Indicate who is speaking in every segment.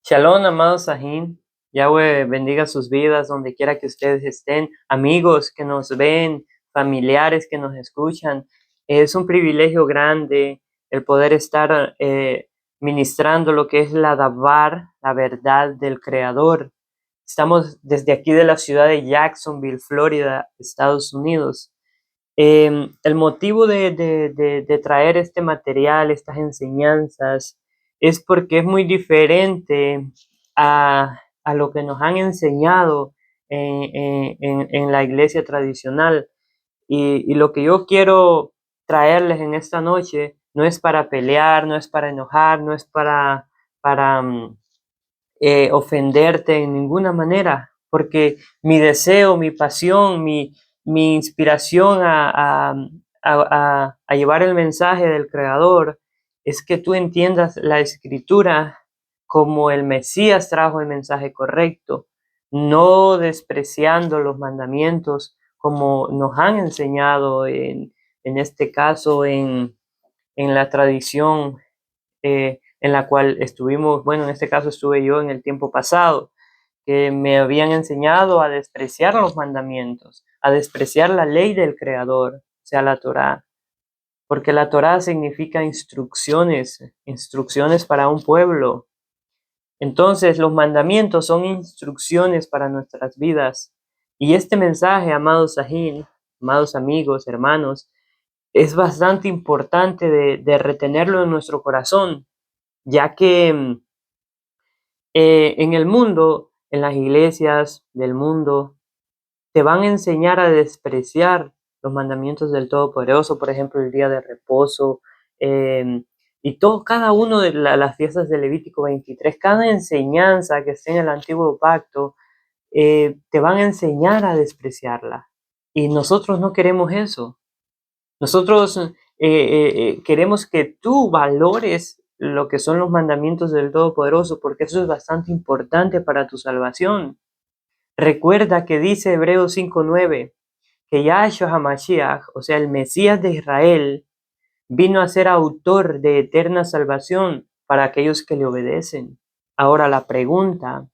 Speaker 1: Shalom, amados Sahin. Yahweh bendiga sus vidas donde quiera que ustedes estén. Amigos que nos ven, familiares que nos escuchan. Es un privilegio grande el poder estar ministrando lo que es la Dabar, la verdad del Creador. Estamos desde aquí de la ciudad de Jacksonville, Florida, Estados Unidos. El motivo de traer este material, estas enseñanzas, es porque es muy diferente a lo que nos han enseñado en la iglesia tradicional. Y lo que yo quiero traerles en esta noche no es para pelear, no es para enojar, no es para ofenderte en ninguna manera, porque mi deseo, mi pasión, mi inspiración a llevar el mensaje del Creador es que tú entiendas la Escritura como el Mesías trajo el mensaje correcto, no despreciando los mandamientos como nos han enseñado en este caso en la tradición en la cual estuvimos, bueno, en este caso estuve yo en el tiempo pasado, que me habían enseñado a despreciar los mandamientos, a despreciar la ley del Creador, o sea, la Torá, porque la Torá significa instrucciones, instrucciones para un pueblo. Entonces, los mandamientos son instrucciones para nuestras vidas. Y este mensaje, amados Sahin, amados amigos, hermanos, es bastante importante de retenerlo en nuestro corazón, ya que en el mundo, en las iglesias del mundo, te van a enseñar a despreciar los mandamientos del Todopoderoso, por ejemplo, el día de reposo, y cada uno de las fiestas de Levítico 23, cada enseñanza que esté en el antiguo pacto, te van a enseñar a despreciarla. Y nosotros no queremos eso. Nosotros queremos que tú valores lo que son los mandamientos del Todopoderoso, porque eso es bastante importante para tu salvación. Recuerda que dice Hebreos 5:9, que Yahshua HaMashiach, o sea, el Mesías de Israel, vino a ser autor de eterna salvación para aquellos que le obedecen. Ahora la pregunta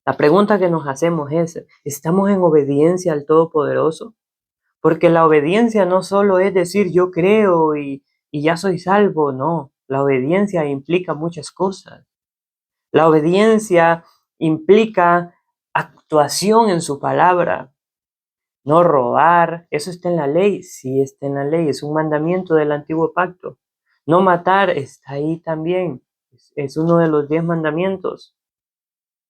Speaker 1: que nos hacemos es, ¿estamos en obediencia al Todopoderoso? Porque la obediencia no solo es decir yo creo y ya soy salvo, no. La obediencia implica muchas cosas. La obediencia implica actuación en su palabra. No robar, eso está en la ley, sí está en la ley, es un mandamiento del antiguo pacto. No matar está ahí también, es uno de los 10 mandamientos.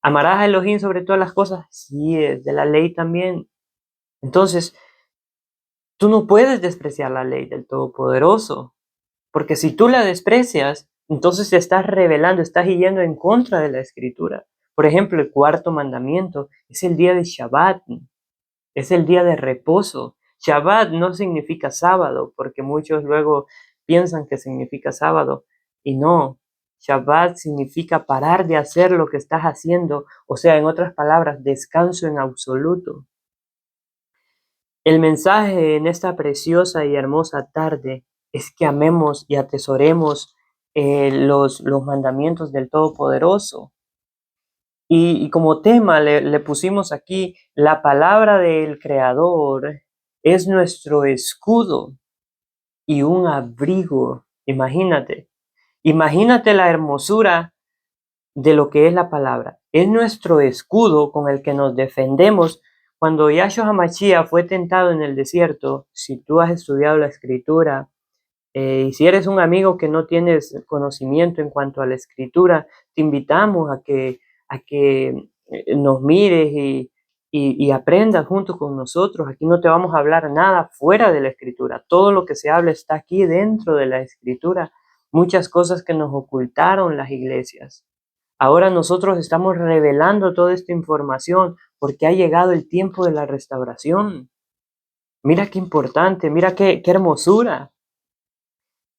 Speaker 1: Amarás a Elohim sobre todas las cosas, sí es de la ley también. Entonces, tú no puedes despreciar la ley del Todopoderoso, porque si tú la desprecias, entonces te estás rebelando, estás yendo en contra de la Escritura. Por ejemplo, el cuarto mandamiento es el día de Shabbat, es el día de reposo. Shabbat no significa sábado, porque muchos luego piensan que significa sábado, y no. Shabbat significa parar de hacer lo que estás haciendo, o sea, en otras palabras, descanso en absoluto. El mensaje en esta preciosa y hermosa tarde es que amemos y atesoremos los mandamientos del Todopoderoso. Y como tema le pusimos aquí, la palabra del Creador es nuestro escudo y un abrigo. Imagínate la hermosura de lo que es la palabra. Es nuestro escudo con el que nos defendemos. Cuando Yahshua HaMashiach fue tentado en el desierto, si tú has estudiado la escritura, y si eres un amigo que no tienes conocimiento en cuanto a la escritura, te invitamos a que nos mires y aprendas junto con nosotros. Aquí no te vamos a hablar nada fuera de la escritura. Todo lo que se habla está aquí dentro de la escritura. Muchas cosas que nos ocultaron las iglesias. Ahora nosotros estamos revelando toda esta información porque ha llegado el tiempo de la restauración. Mira qué importante, mira qué hermosura.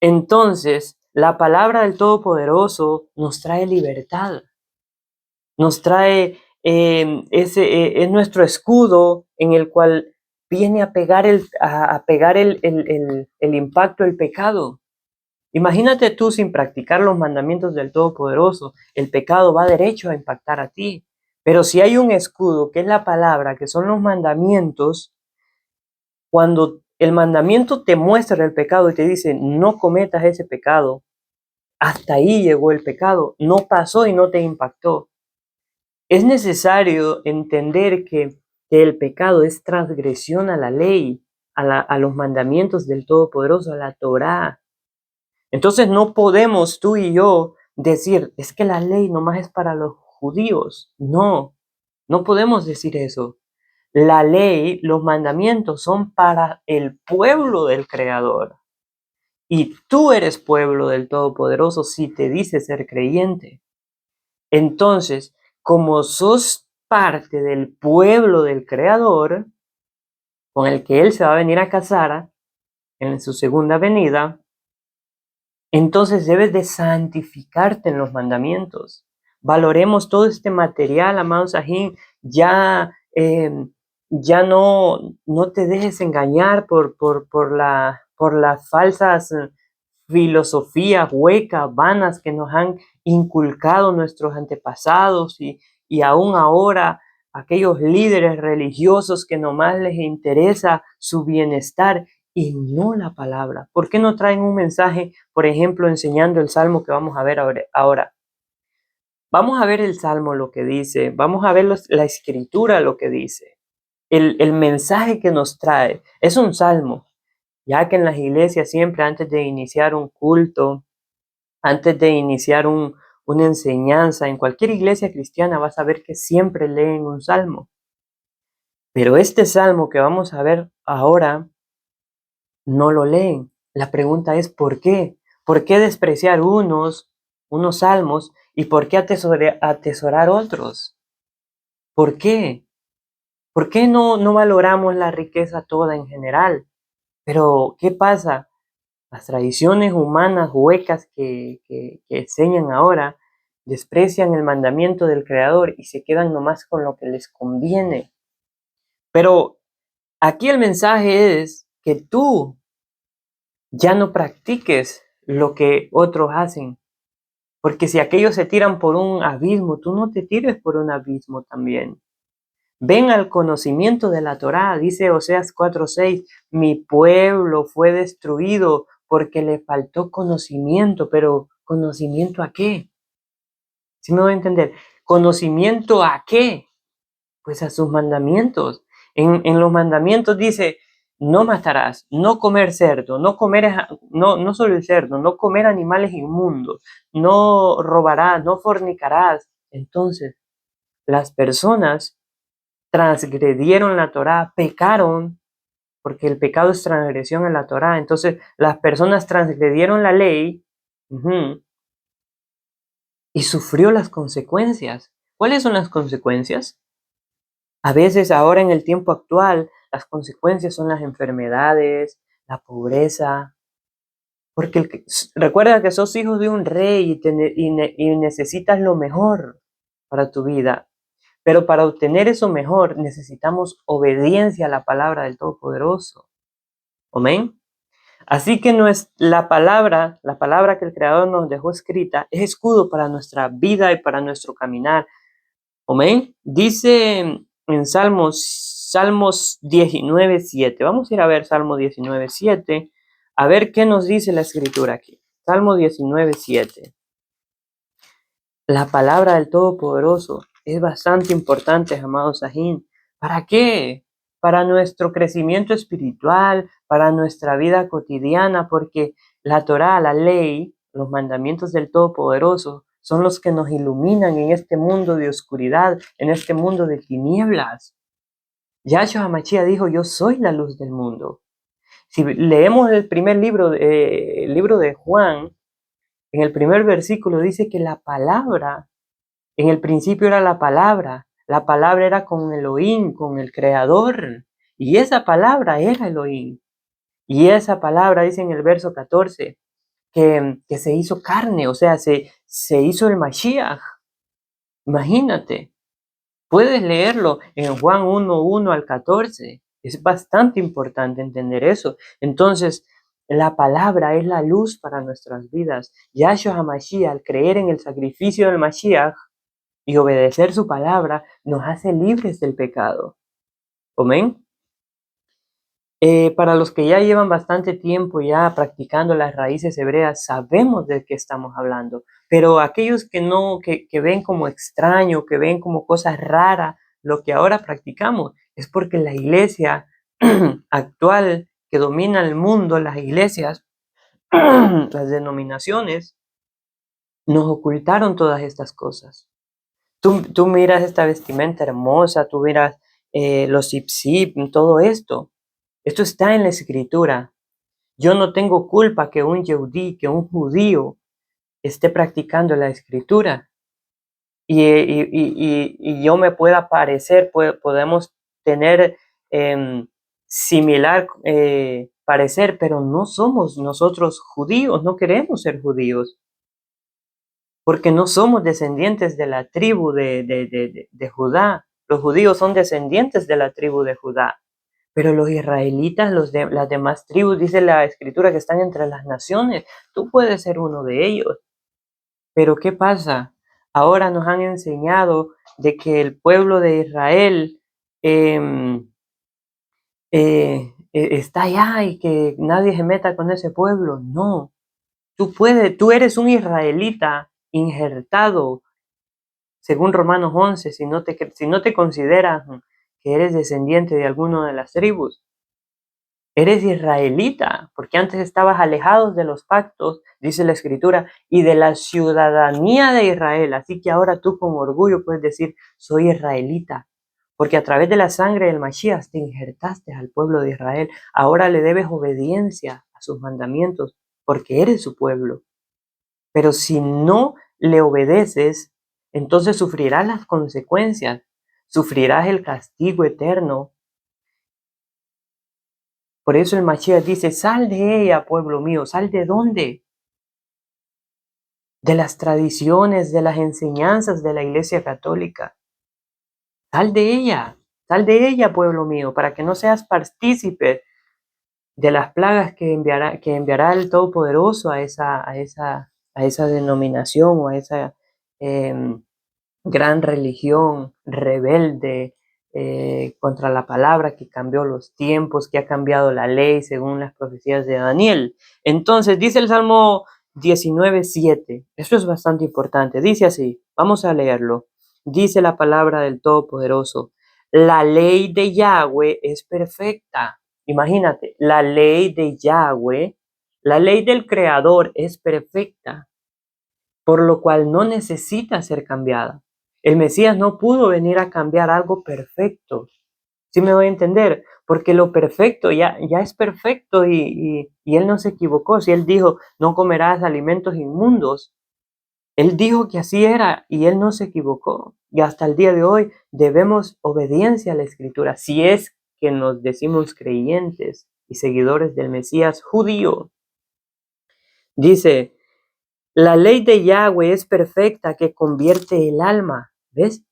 Speaker 1: Entonces, la palabra del Todopoderoso nos trae libertad, nos trae, es nuestro escudo en el cual viene a pegar el impacto del pecado. Imagínate tú sin practicar los mandamientos del Todopoderoso, el pecado va derecho a impactar a ti. Pero si hay un escudo, que es la palabra, que son los mandamientos, cuando el mandamiento te muestra el pecado y te dice, no cometas ese pecado, hasta ahí llegó el pecado, no pasó y no te impactó. Es necesario entender que el pecado es transgresión a la ley, a los mandamientos del Todopoderoso, a la Torá. Entonces no podemos tú y yo decir, es que la ley nomás es para los judíos. No, no podemos decir eso. La ley, los mandamientos son para el pueblo del Creador. Y tú eres pueblo del Todopoderoso si te dices ser creyente. Entonces, como sos parte del pueblo del Creador, con el que Él se va a venir a casar en su segunda venida, entonces debes de santificarte en los mandamientos. Valoremos todo este material, amado Sajín. Ya no te dejes engañar por las falsas filosofías huecas, vanas que nos han inculcado nuestros antepasados y aún ahora aquellos líderes religiosos que nomás les interesa su bienestar y no la palabra. ¿Por qué no traen un mensaje, por ejemplo, enseñando el Salmo que vamos a ver ahora? Vamos a ver el Salmo lo que dice, vamos a ver la Escritura lo que dice. El mensaje que nos trae es un Salmo, ya que en las iglesias siempre antes de iniciar un culto, antes de iniciar una enseñanza, en cualquier iglesia cristiana vas a ver que siempre leen un Salmo. Pero este Salmo que vamos a ver ahora no lo leen. La pregunta es ¿por qué? ¿Por qué despreciar unos salmos y por qué atesorar otros? ¿Por qué? ¿Por qué no valoramos la riqueza toda en general? Pero, ¿qué pasa? Las tradiciones humanas huecas que enseñan ahora desprecian el mandamiento del Creador y se quedan nomás con lo que les conviene. Pero aquí el mensaje es que tú ya no practiques lo que otros hacen. Porque si aquellos se tiran por un abismo, tú no te tires por un abismo también. Ven al conocimiento de la Torá, dice Oseas 4:6, mi pueblo fue destruido porque le faltó conocimiento, pero ¿conocimiento a qué? ¿Sí me voy a entender? ¿Conocimiento a qué? Pues a sus mandamientos. En los mandamientos dice, no matarás, no comer cerdo, no solo el cerdo, no comer animales inmundos, no robarás, no fornicarás. Entonces, las personas transgredieron la Torá, pecaron, porque el pecado es transgresión en la Torá. Entonces, las personas transgredieron la ley y sufrió las consecuencias. ¿Cuáles son las consecuencias? A veces ahora en el tiempo actual, las consecuencias son las enfermedades, la pobreza, porque recuerda que sos hijo de un rey y necesitas lo mejor para tu vida. Pero para obtener eso mejor necesitamos obediencia a la palabra del Todopoderoso. Amén. Así que no es la palabra que el Creador nos dejó escrita, es escudo para nuestra vida y para nuestro caminar. Amén. Dice en Salmos 19:7. Vamos a ir a ver Salmo 19:7, a ver qué nos dice la escritura aquí. Salmo 19:7. La palabra del Todopoderoso es bastante importante, amados Sajín. ¿Para qué? Para nuestro crecimiento espiritual, para nuestra vida cotidiana, porque la Torá, la ley, los mandamientos del Todopoderoso son los que nos iluminan en este mundo de oscuridad, en este mundo de tinieblas. Yahshua HaMashiach dijo, yo soy la luz del mundo. Si leemos el primer libro, el libro de Juan, en el primer versículo dice que la palabra, en el principio era la palabra era con Elohim, con el Creador, y esa palabra era Elohim. Y esa palabra dice en el verso 14 que se hizo carne, o sea, se hizo el Mashiach. Imagínate, puedes leerlo en Juan 1:1 al 14. Es bastante importante entender eso. Entonces, La palabra es la luz para nuestras vidas. Yahshua HaMashiach, al creer en el sacrificio del Mashiach y obedecer su palabra, nos hace libres del pecado. Amén. Para los que ya llevan bastante tiempo ya practicando las raíces hebreas, sabemos de qué estamos hablando. Pero aquellos que no, que ven como extraño, que ven como cosas raras, lo que ahora practicamos, es porque la iglesia actual que domina el mundo, las iglesias, las denominaciones, nos ocultaron todas estas cosas. Tú miras esta vestimenta hermosa, tú miras los zip, todo esto. Esto está en la escritura. Yo no tengo culpa que un yehudí, que un judío esté practicando la escritura. Y yo me pueda parecer, podemos tener similar parecer, pero no somos nosotros judíos, no queremos ser judíos, porque no somos descendientes de la tribu de Judá. Los judíos son descendientes de la tribu de Judá. Pero los israelitas, las demás tribus, dice la escritura, que están entre las naciones. Tú puedes ser uno de ellos. Pero ¿qué pasa? Ahora nos han enseñado de que el pueblo de Israel está allá y que nadie se meta con ese pueblo. No. Tú eres un israelita injertado, según Romanos 11, si no te consideras que eres descendiente de alguna de las tribus. Eres israelita, porque antes estabas alejados de los pactos, dice la escritura, y de la ciudadanía de Israel. Así que ahora tú con orgullo puedes decir, soy israelita, porque a través de la sangre del Mashiach te injertaste al pueblo de Israel. Ahora le debes obediencia a sus mandamientos, porque eres su pueblo. Pero si no le obedeces, entonces sufrirás las consecuencias, sufrirás el castigo eterno. Por eso el Mashiach dice, sal de ella, pueblo mío. ¿Sal de dónde? De las tradiciones, de las enseñanzas de la Iglesia Católica. Sal de ella, pueblo mío, para que no seas partícipe de las plagas que enviará el Todopoderoso a esa denominación o a esa gran religión rebelde contra la palabra, que cambió los tiempos, que ha cambiado la ley según las profecías de Daniel. Entonces dice el Salmo 19:7, eso es bastante importante, dice así, vamos a leerlo. Dice la palabra del Todopoderoso, la ley de Yahweh es perfecta. Imagínate, la ley de Yahweh, la ley del Creador es perfecta, por lo cual no necesita ser cambiada. El Mesías no pudo venir a cambiar algo perfecto. ¿Sí me voy a entender? Porque lo perfecto ya es perfecto y Él no se equivocó. Si Él dijo, no comerás alimentos inmundos, Él dijo que así era y Él no se equivocó. Y hasta el día de hoy debemos obediencia a la Escritura, si es que nos decimos creyentes y seguidores del Mesías judío. Dice, la ley de Yahweh es perfecta, que convierte el alma. ¿Ves?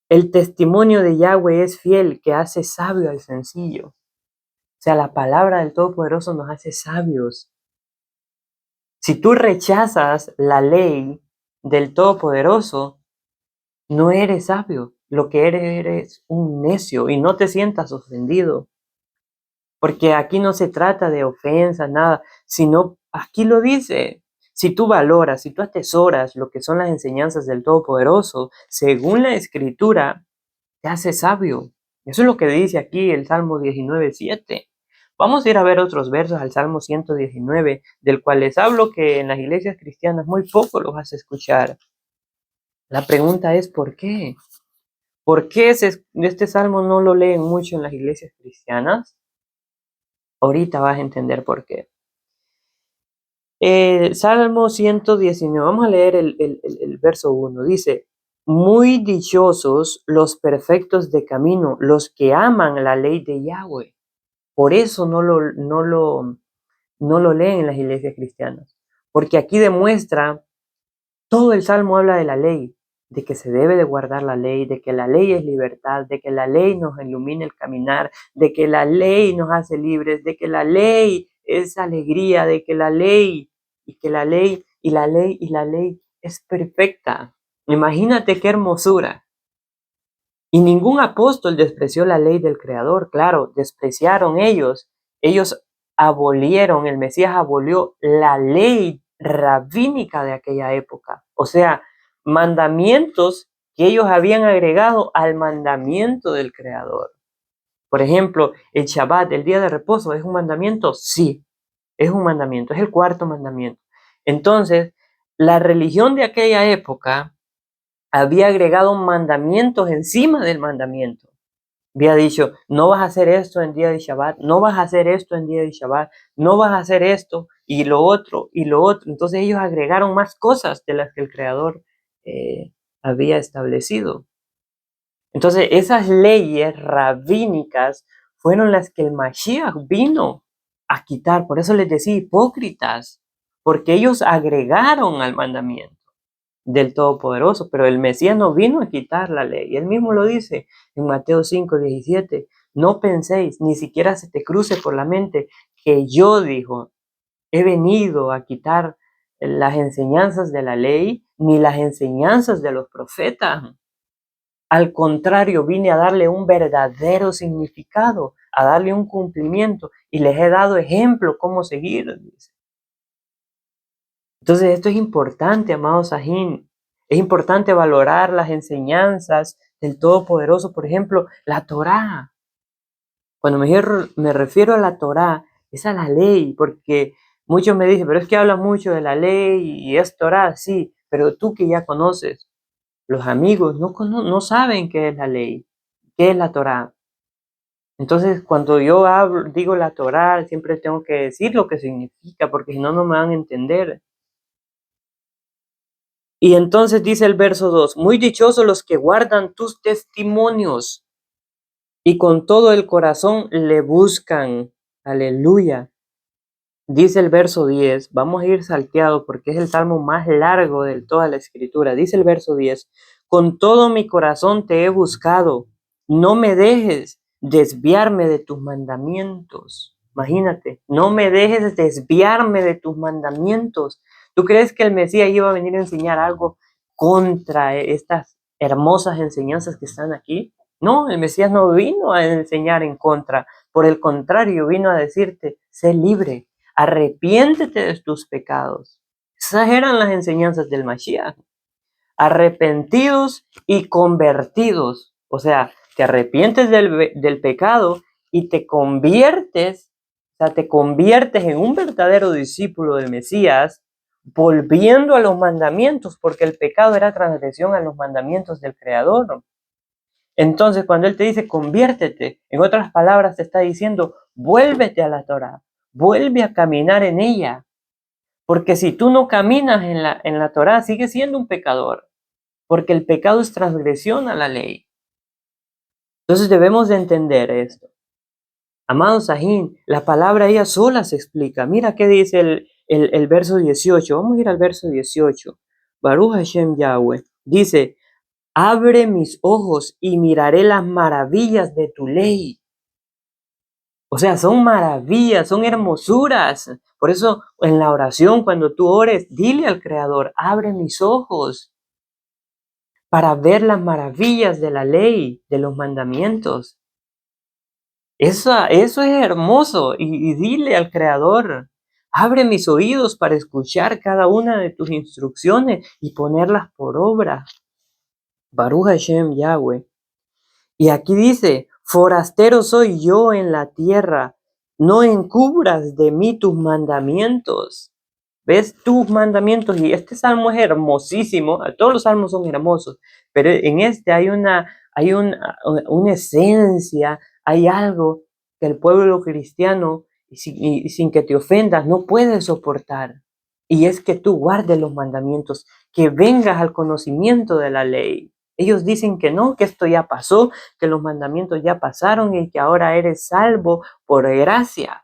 Speaker 1: El testimonio de Yahweh es fiel, que hace sabio al sencillo. O sea, la palabra del Todopoderoso nos hace sabios. Si tú rechazas la ley del Todopoderoso, no eres sabio. Lo que eres un necio, y no te sientas ofendido. Porque aquí no se trata de ofensa, nada, sino aquí lo dice. Si tú valoras, si tú atesoras lo que son las enseñanzas del Todopoderoso, según la Escritura, te hace sabio. Eso es lo que dice aquí el Salmo 19:7. Vamos a ir a ver otros versos al Salmo 119, del cual les hablo que en las iglesias cristianas muy poco los vas a escuchar. La pregunta es, ¿por qué? ¿Por qué este salmo no lo leen mucho en las iglesias cristianas? Ahorita vas a entender por qué. Salmo 119, vamos a leer el verso 1. Dice, muy dichosos los perfectos de camino, los que aman la ley de Yahweh. Por eso no lo leen en las iglesias cristianas. Porque aquí demuestra, todo el Salmo habla de la ley, de que se debe de guardar la ley, de que la ley es libertad, de que la ley nos ilumina el caminar, de que la ley nos hace libres, de que la ley esa alegría de que la ley, y que la ley, y la ley, y la ley es perfecta. Imagínate qué hermosura. Y ningún apóstol despreció la ley del Creador, claro, despreciaron ellos. Ellos abolieron, el Mesías abolió la ley rabínica de aquella época. O sea, mandamientos que ellos habían agregado al mandamiento del Creador. Por ejemplo, el Shabbat, el día de reposo, ¿es un mandamiento? Sí, es un mandamiento, es el cuarto mandamiento. Entonces, la religión de aquella época había agregado mandamientos encima del mandamiento. Había dicho, no vas a hacer esto en día de Shabbat, no vas a hacer esto en día de Shabbat, no vas a hacer esto y lo otro y lo otro. Entonces ellos agregaron más cosas de las que el Creador había establecido. Entonces esas leyes rabínicas fueron las que el Mashiach vino a quitar. Por eso les decía hipócritas, porque ellos agregaron al mandamiento del Todopoderoso, pero el Mesías no vino a quitar la ley. Él mismo lo dice en Mateo 5:17, no penséis, ni siquiera se te cruce por la mente que yo, dijo, he venido a quitar las enseñanzas de la ley, ni las enseñanzas de los profetas. Al contrario, vine a darle un verdadero significado, a darle un cumplimiento, y les he dado ejemplo cómo seguir, dice. Entonces esto es importante, amados Sajín. Es importante valorar las enseñanzas del Todopoderoso. Por ejemplo, la Torá. Cuando me refiero a la Torá, es a la ley, porque muchos me dicen, pero es que hablas mucho de la ley y es Torá, sí, pero tú que ya conoces, los amigos no saben qué es la ley, qué es la Torá. Entonces, cuando yo digo la Torá, siempre tengo que decir lo que significa, porque si no, no me van a entender. Y entonces dice el verso 2, muy dichosos los que guardan tus testimonios y con todo el corazón le buscan. Aleluya. Dice el verso 10, vamos a ir salteado porque es el salmo más largo de toda la escritura. Dice el verso 10, con todo mi corazón te he buscado, no me dejes desviarme de tus mandamientos. Imagínate, no me dejes desviarme de tus mandamientos. ¿Tú crees que el Mesías iba a venir a enseñar algo contra estas hermosas enseñanzas que están aquí? No, el Mesías no vino a enseñar en contra. Por el contrario, vino a decirte, sé libre, arrepiéntete de tus pecados. Esas eran las enseñanzas del Mashiach. Arrepentidos y convertidos. O sea, te arrepientes del pecado y te conviertes, te conviertes en un verdadero discípulo del Mesías, volviendo a los mandamientos, porque el pecado era transgresión a los mandamientos del Creador. Entonces, cuando Él te dice conviértete, en otras palabras te está diciendo, vuélvete a la Torá, vuelve a caminar en ella. Porque si tú no caminas en la Torá, sigues siendo un pecador. Porque el pecado es transgresión a la ley. Entonces debemos de entender esto. Amado Sajín, la palabra ella sola se explica. Mira qué dice el verso 18. Vamos a ir al verso 18. Baruch Hashem Yahweh. Dice, abre mis ojos y miraré las maravillas de tu ley. O sea, son maravillas, son hermosuras. Por eso en la oración, cuando tú ores, dile al Creador, abre mis ojos para ver las maravillas de la ley, de los mandamientos. Eso es hermoso. Y dile al Creador, abre mis oídos para escuchar cada una de tus instrucciones y ponerlas por obra. Baruch Hashem Yahweh. Y aquí dice, forastero soy yo en la tierra, no encubras de mí tus mandamientos. ¿Ves? Tus mandamientos. Y este salmo es hermosísimo. Todos los salmos son hermosos, pero en este hay una esencia, hay algo que el pueblo cristiano, y sin que te ofendas, no puede soportar. Y es que tú guardes los mandamientos, que vengas al conocimiento de la ley. Ellos dicen que no, que esto ya pasó, que los mandamientos ya pasaron y que ahora eres salvo por gracia.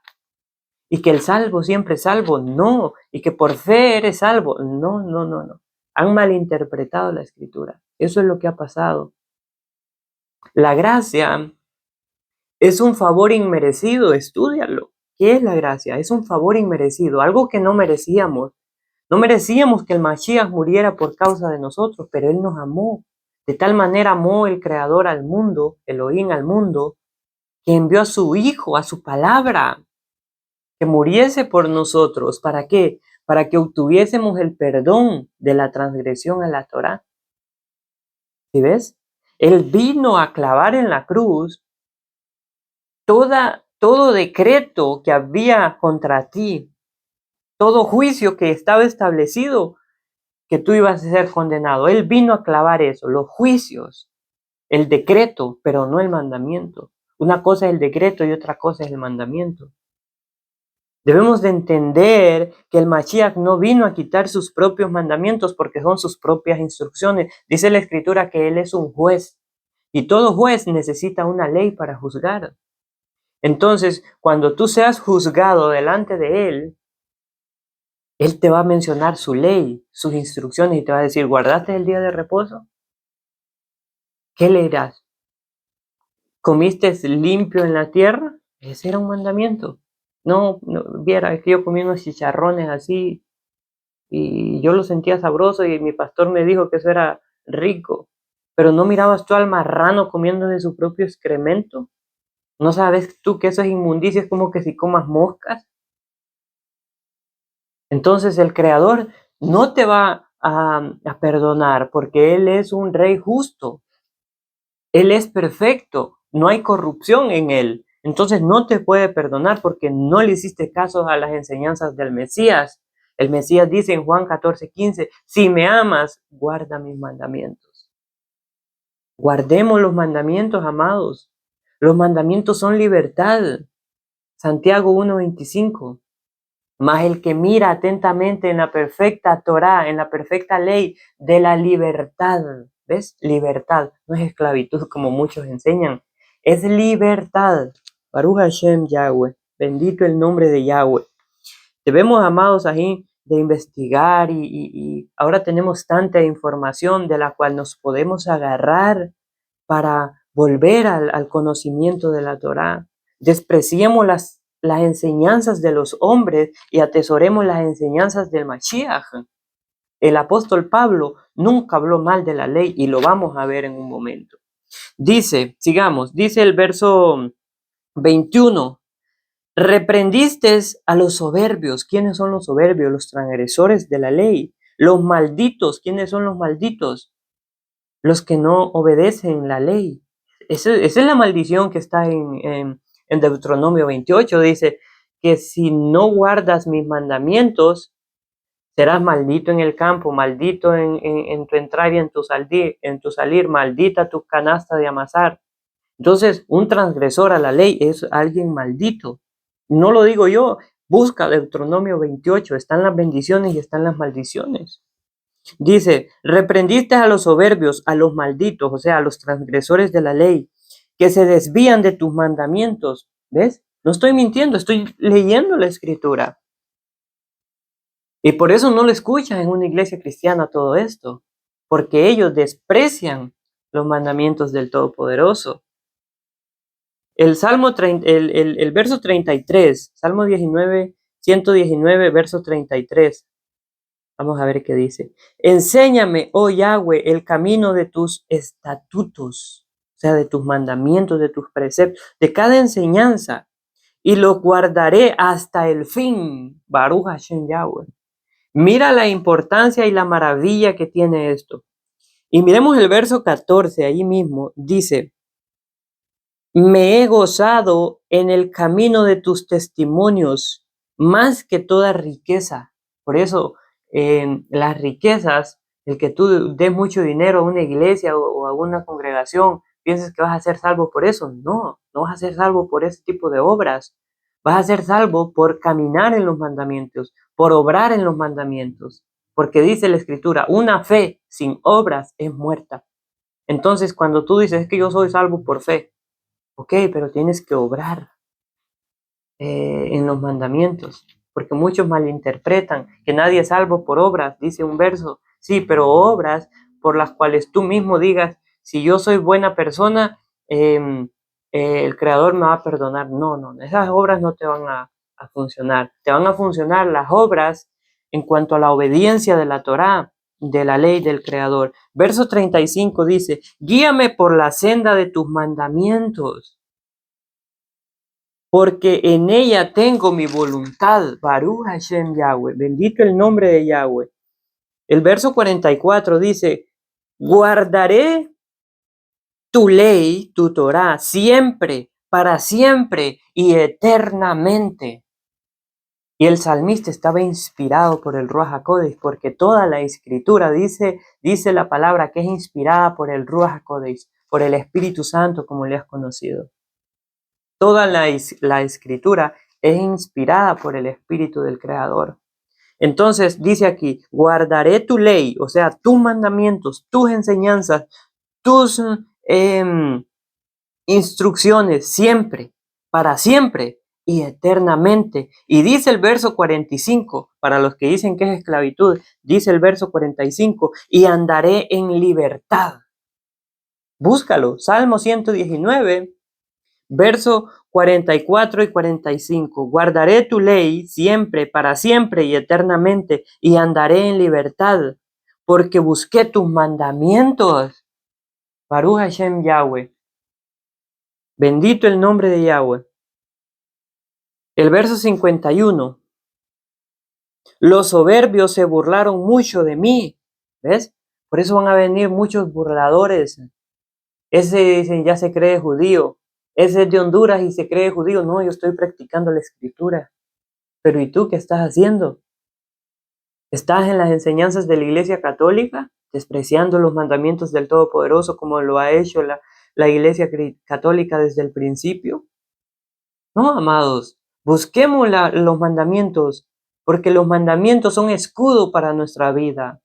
Speaker 1: Y que el salvo siempre es salvo, no. Y que por fe eres salvo, no, no, no, no. Han malinterpretado la escritura. Eso es lo que ha pasado. La gracia es un favor inmerecido, estúdialo. ¿Qué es la gracia? Es un favor inmerecido, algo que no merecíamos. No merecíamos que el Mashiach muriera por causa de nosotros, pero Él nos amó. De tal manera amó el Creador al mundo, Elohim al mundo, que envió a su Hijo, a su palabra, que muriese por nosotros. ¿Para qué? Para que obtuviésemos el perdón de la transgresión a la Torá. ¿Sí ves? Él vino a clavar en la cruz todo decreto que había contra ti, todo juicio que estaba establecido que tú ibas a ser condenado. Él vino a clavar eso, los juicios, el decreto, pero no el mandamiento. Una cosa es el decreto y otra cosa es el mandamiento. Debemos de entender que el Mashiach no vino a quitar sus propios mandamientos porque son sus propias instrucciones. Dice la Escritura que Él es un juez y todo juez necesita una ley para juzgar. Entonces, cuando tú seas juzgado delante de Él te va a mencionar su ley, sus instrucciones y te va a decir, ¿guardaste el día de reposo? ¿Qué leerás? ¿Comiste limpio en la tierra? Ese era un mandamiento. No, viera, es que yo comí unos chicharrones así y yo lo sentía sabroso y mi pastor me dijo que eso era rico. Pero ¿no mirabas tú al marrano comiendo de su propio excremento? ¿No sabes tú que eso es inmundicia? Es como que si comas moscas. Entonces el Creador no te va a perdonar porque Él es un rey justo. Él es perfecto, no hay corrupción en Él. Entonces no te puede perdonar porque no le hiciste caso a las enseñanzas del Mesías. El Mesías dice en Juan 14:15, si me amas, guarda mis mandamientos. Guardemos los mandamientos, amados. Los mandamientos son libertad. Santiago 1:25. Mas el que mira atentamente en la perfecta Torá, en la perfecta ley de la libertad, ¿ves? Libertad, no es esclavitud como muchos enseñan, es libertad. Baruch Hashem Yahweh, bendito el nombre de Yahweh. Debemos, amados, ahí de investigar y ahora tenemos tanta información de la cual nos podemos agarrar para volver al conocimiento de la Torá. Despreciemos las enseñanzas de los hombres y atesoremos las enseñanzas del Mashiach. El apóstol Pablo nunca habló mal de la ley y lo vamos a ver en un momento. Dice, sigamos, dice el verso 21, reprendiste a los soberbios. ¿Quiénes son los soberbios? Los transgresores de la ley. Los malditos. ¿Quiénes son los malditos? Los que no obedecen la ley. Esa es la maldición que está en Deuteronomio 28. Dice que si no guardas mis mandamientos, serás maldito en el campo, maldito en tu entrar y en tu salir, maldita tu canasta de amasar. Entonces, un transgresor a la ley es alguien maldito. No lo digo yo, busca Deuteronomio 28, están las bendiciones y están las maldiciones. Dice, reprendiste a los soberbios, a los malditos, o sea, a los transgresores de la ley, que se desvían de tus mandamientos. ¿Ves? No estoy mintiendo, estoy leyendo la escritura. Y por eso no lo escuchas en una iglesia cristiana todo esto, porque ellos desprecian los mandamientos del Todopoderoso. El Salmo el verso 33, Salmo 119, verso 33. Vamos a ver qué dice. Enséñame, oh Yahweh, el camino de tus estatutos, o sea, de tus mandamientos, de tus preceptos, de cada enseñanza, y los guardaré hasta el fin. Baruch Hashem Yahweh. Mira la importancia y la maravilla que tiene esto. Y miremos el verso 14, ahí mismo, dice, me he gozado en el camino de tus testimonios más que toda riqueza. Por eso, las riquezas, el que tú des mucho dinero a una iglesia o a una congregación, pienses que vas a ser salvo por eso. No, no vas a ser salvo por ese tipo de obras. Vas a ser salvo por caminar en los mandamientos, por obrar en los mandamientos. Porque dice la Escritura, una fe sin obras es muerta. Entonces, cuando tú dices es que yo soy salvo por fe, ok, pero tienes que obrar en los mandamientos, porque muchos malinterpretan que nadie es salvo por obras, dice un verso. Sí, pero obras por las cuales tú mismo digas, si yo soy buena persona, el Creador me va a perdonar. No, esas obras no te van a funcionar. Te van a funcionar las obras en cuanto a la obediencia de la Torá, de la ley del Creador. Verso 35 dice, guíame por la senda de tus mandamientos, porque en ella tengo mi voluntad. Baruch Hashem Yahweh, bendito el nombre de Yahweh. El verso 44 dice, guardaré tu ley, tu Torá, siempre, para siempre y eternamente. Y el salmista estaba inspirado por el Ruach HaKodesh, porque toda la escritura dice la palabra que es inspirada por el Ruach HaKodesh, por el Espíritu Santo, como le has conocido. Toda la escritura es inspirada por el Espíritu del Creador. Entonces dice aquí, guardaré tu ley, o sea, tus mandamientos, tus enseñanzas, tus instrucciones siempre, para siempre y eternamente. Y dice el verso 45, para los que dicen que es esclavitud, dice el verso 45, y andaré en libertad. Búscalo, Salmo 119, verso 44 y 45. Guardaré tu ley siempre, para siempre y eternamente, y andaré en libertad, porque busqué tus mandamientos. Baruch Hashem Yahweh. Bendito el nombre de Yahweh. El verso 51. Los soberbios se burlaron mucho de mí. ¿Ves? Por eso van a venir muchos burladores. Ese dicen, ya se cree judío. Ese es de Honduras y se cree judío. No, yo estoy practicando la escritura. Pero ¿y tú qué estás haciendo? ¿Estás en las enseñanzas de la Iglesia Católica, despreciando los mandamientos del Todopoderoso como lo ha hecho la Iglesia Católica desde el principio? No, amados, busquemos los mandamientos, porque los mandamientos son escudo para nuestra vida.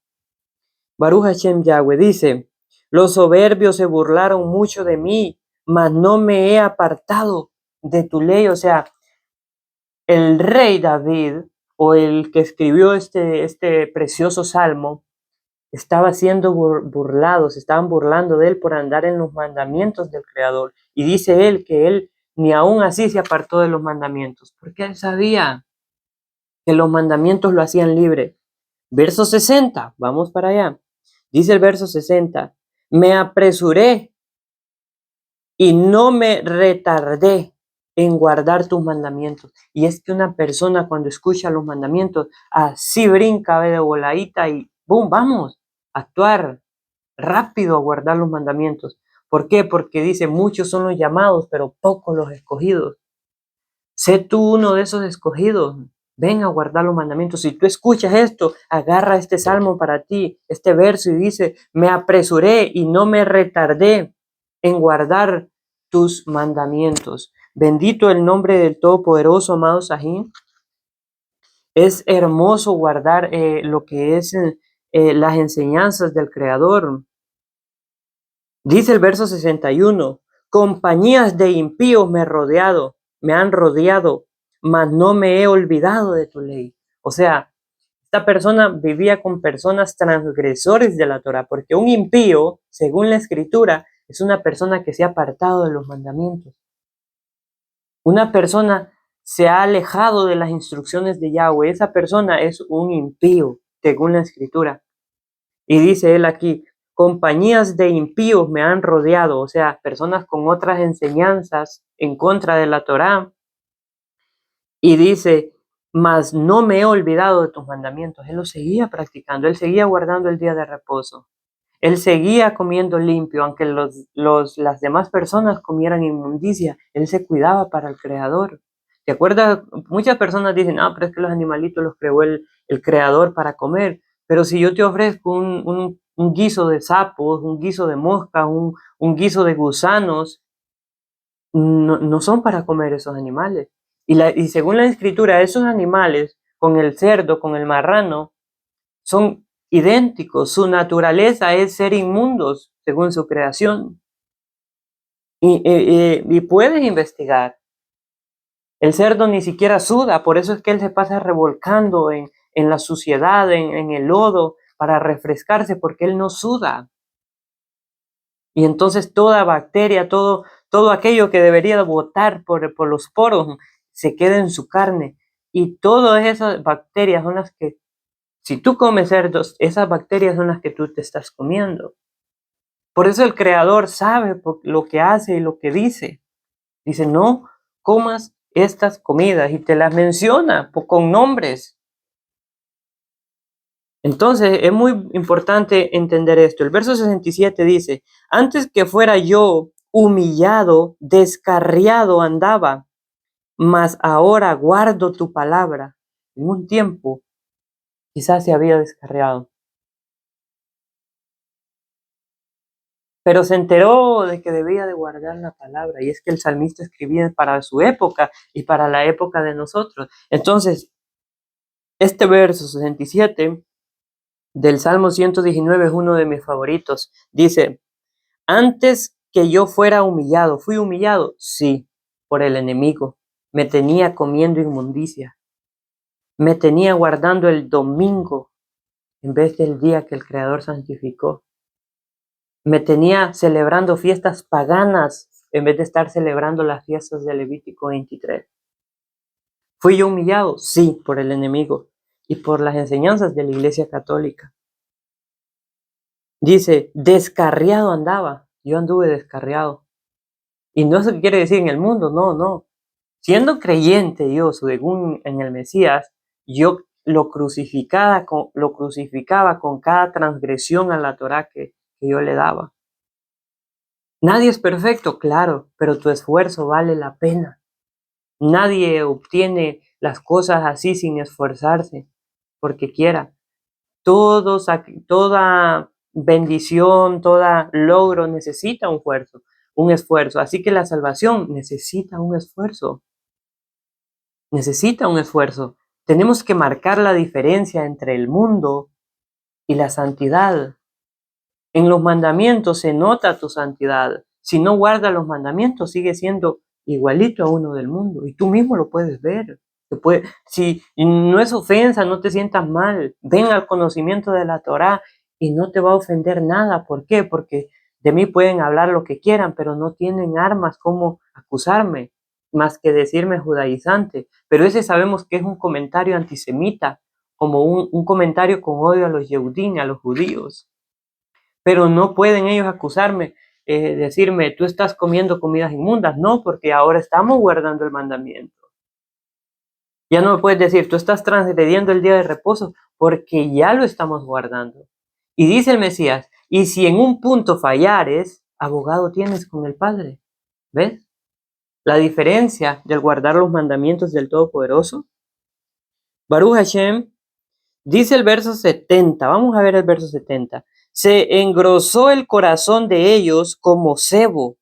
Speaker 1: Baruch Hashem Yahweh dice, los soberbios se burlaron mucho de mí, mas no me he apartado de tu ley. O sea, el rey David, o el que escribió este precioso salmo, estaba siendo burlado, se estaban burlando de él por andar en los mandamientos del Creador. Y dice él que él ni aún así se apartó de los mandamientos, porque él sabía que los mandamientos lo hacían libre. Verso 60, vamos para allá. Dice el verso 60, me apresuré y no me retardé en guardar tus mandamientos. Y es que una persona cuando escucha los mandamientos, así brinca de voladita y ¡bum! Vamos a actuar rápido a guardar los mandamientos. ¿Por qué? Porque dice, muchos son los llamados, pero pocos los escogidos. Sé tú uno de esos escogidos. Ven a guardar los mandamientos. Si tú escuchas esto, agarra este salmo para ti, este verso, y dice, me apresuré y no me retardé en guardar tus mandamientos. Bendito el nombre del Todopoderoso, amado Sajín. Es hermoso guardar lo que es las enseñanzas del Creador. Dice el verso 61, compañías de impíos me han rodeado, mas no me he olvidado de tu ley. O sea, esta persona vivía con personas transgresores de la Torah, porque un impío, según la Escritura, es una persona que se ha apartado de los mandamientos. Una persona se ha alejado de las instrucciones de Yahweh. Esa persona es un impío, según la Escritura. Y dice él aquí, compañías de impíos me han rodeado, o sea, personas con otras enseñanzas en contra de la Torá. Y dice, mas no me he olvidado de tus mandamientos. Él lo seguía practicando, él seguía guardando el día de reposo. Él seguía comiendo limpio, aunque las demás personas comieran inmundicia. Él se cuidaba para el Creador. ¿Te acuerdas? Muchas personas dicen, pero es que los animalitos los creó el Creador para comer. Pero si yo te ofrezco un guiso de sapos, un guiso de moscas, un guiso de gusanos, no son para comer esos animales. Y según la Escritura, esos animales, con el cerdo, con el marrano, son idénticos. Su naturaleza es ser inmundos, según su creación. Y puedes investigar. El cerdo ni siquiera suda, por eso es que él se pasa revolcando en la suciedad, en el lodo, para refrescarse, porque él no suda. Y entonces toda bacteria, todo aquello que debería botar por los poros, se queda en su carne. Y todas esas bacterias son las que, si tú comes cerdos, esas bacterias son las que tú te estás comiendo. Por eso el Creador sabe lo que hace y lo que dice. Dice, no comas estas comidas y te las menciona con nombres. Entonces es muy importante entender esto. El verso 67 dice, antes que fuera yo humillado, descarriado andaba, mas ahora guardo tu palabra. En un tiempo quizás se había descarriado, pero se enteró de que debía de guardar la palabra. Y es que el salmista escribía para su época y para la época de nosotros. Entonces, este verso 67 del Salmo 119 es uno de mis favoritos. Dice, antes que yo fuera humillado, ¿fui humillado? Sí, por el enemigo. Me tenía comiendo inmundicia. Me tenía guardando el domingo en vez del día que el Creador santificó. Me tenía celebrando fiestas paganas en vez de estar celebrando las fiestas de Levítico 23. ¿Fui yo humillado? Sí, por el enemigo y por las enseñanzas de la Iglesia Católica. Dice, descarriado andaba. Yo anduve descarriado. Y no se quiere decir en el mundo, no. Siendo creyente yo, según en el Mesías, yo lo crucificaba con cada transgresión a la Torá que yo le daba. Nadie es perfecto, claro, pero tu esfuerzo vale la pena. Nadie obtiene las cosas así sin esforzarse, porque quiera. Toda bendición, todo logro necesita un esfuerzo. Así que la salvación necesita un esfuerzo. Necesita un esfuerzo. Tenemos que marcar la diferencia entre el mundo y la santidad. En los mandamientos se nota tu santidad. Si no guardas los mandamientos, sigue siendo igualito a uno del mundo. Y tú mismo lo puedes ver. Si no es ofensa, no te sientas mal. Ven al conocimiento de la Torá y no te va a ofender nada. ¿Por qué? Porque de mí pueden hablar lo que quieran, pero no tienen armas como acusarme, más que decirme judaizante. Pero ese sabemos que es un comentario antisemita, como un comentario con odio a los Yehudim, a los judíos. Pero no pueden ellos acusarme, decirme, tú estás comiendo comidas inmundas. No, porque ahora estamos guardando el mandamiento. Ya no me puedes decir, tú estás transgrediendo el día de reposo, porque ya lo estamos guardando. Y dice el Mesías, y si en un punto fallares, abogado tienes con el Padre. ¿Ves? La diferencia del guardar los mandamientos del Todopoderoso. Baruch Hashem, dice el verso 70, vamos a ver el verso 70. Se engrosó el corazón de ellos como cebo,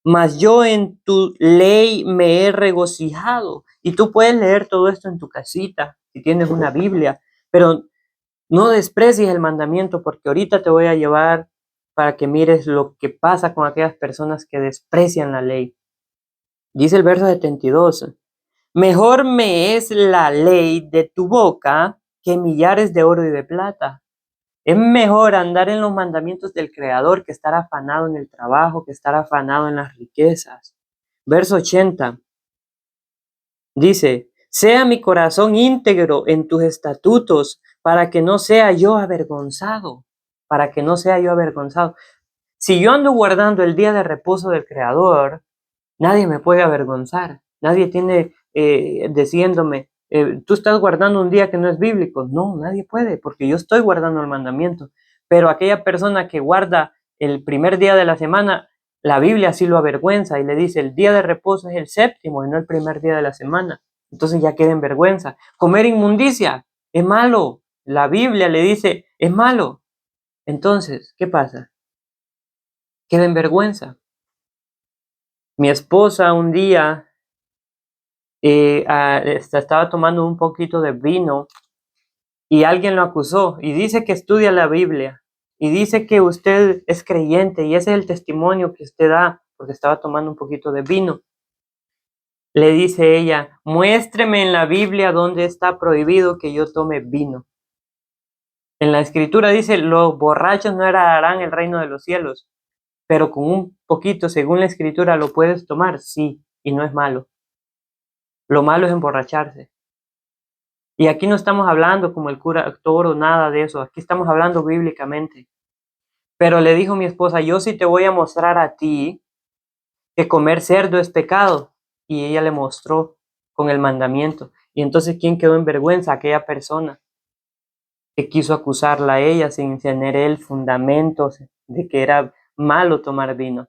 Speaker 1: mas yo en tu ley me he regocijado. Y tú puedes leer todo esto en tu casita, si tienes una Biblia, pero no desprecies el mandamiento, porque ahorita te voy a llevar para que mires lo que pasa con aquellas personas que desprecian la ley. Dice el verso 72, mejor me es la ley de tu boca que millares de oro y de plata. Es mejor andar en los mandamientos del Creador que estar afanado en el trabajo, que estar afanado en las riquezas. Verso 80 dice, sea mi corazón íntegro en tus estatutos para que no sea yo avergonzado, para que no sea yo avergonzado. Si yo ando guardando el día de reposo del Creador, nadie me puede avergonzar. Nadie tiene diciéndome, tú estás guardando un día que no es bíblico. No, nadie puede, porque yo estoy guardando el mandamiento. Pero aquella persona que guarda el primer día de la semana, la Biblia sí lo avergüenza y le dice, el día de reposo es el séptimo y no el primer día de la semana. Entonces ya queda en vergüenza. Comer inmundicia es malo. La Biblia le dice, es malo. Entonces, ¿qué pasa? Queda en vergüenza. Mi esposa un día estaba tomando un poquito de vino y alguien lo acusó y dice que estudia la Biblia y dice que usted es creyente y ese es el testimonio que usted da porque estaba tomando un poquito de vino. Le dice ella, muéstreme en la Biblia donde está prohibido que yo tome vino. En la escritura dice, los borrachos no heredarán el reino de los cielos, pero con un poquito, según la escritura, lo puedes tomar, sí, y no es malo. Lo malo es emborracharse. Y aquí no estamos hablando como el cura actor o nada de eso, aquí estamos hablando bíblicamente. Pero le dijo mi esposa, yo sí te voy a mostrar a ti que comer cerdo es pecado. Y ella le mostró con el mandamiento. Y entonces, ¿quién quedó en vergüenza? Aquella persona que quiso acusarla a ella sin tener el fundamento de que era malo tomar vino.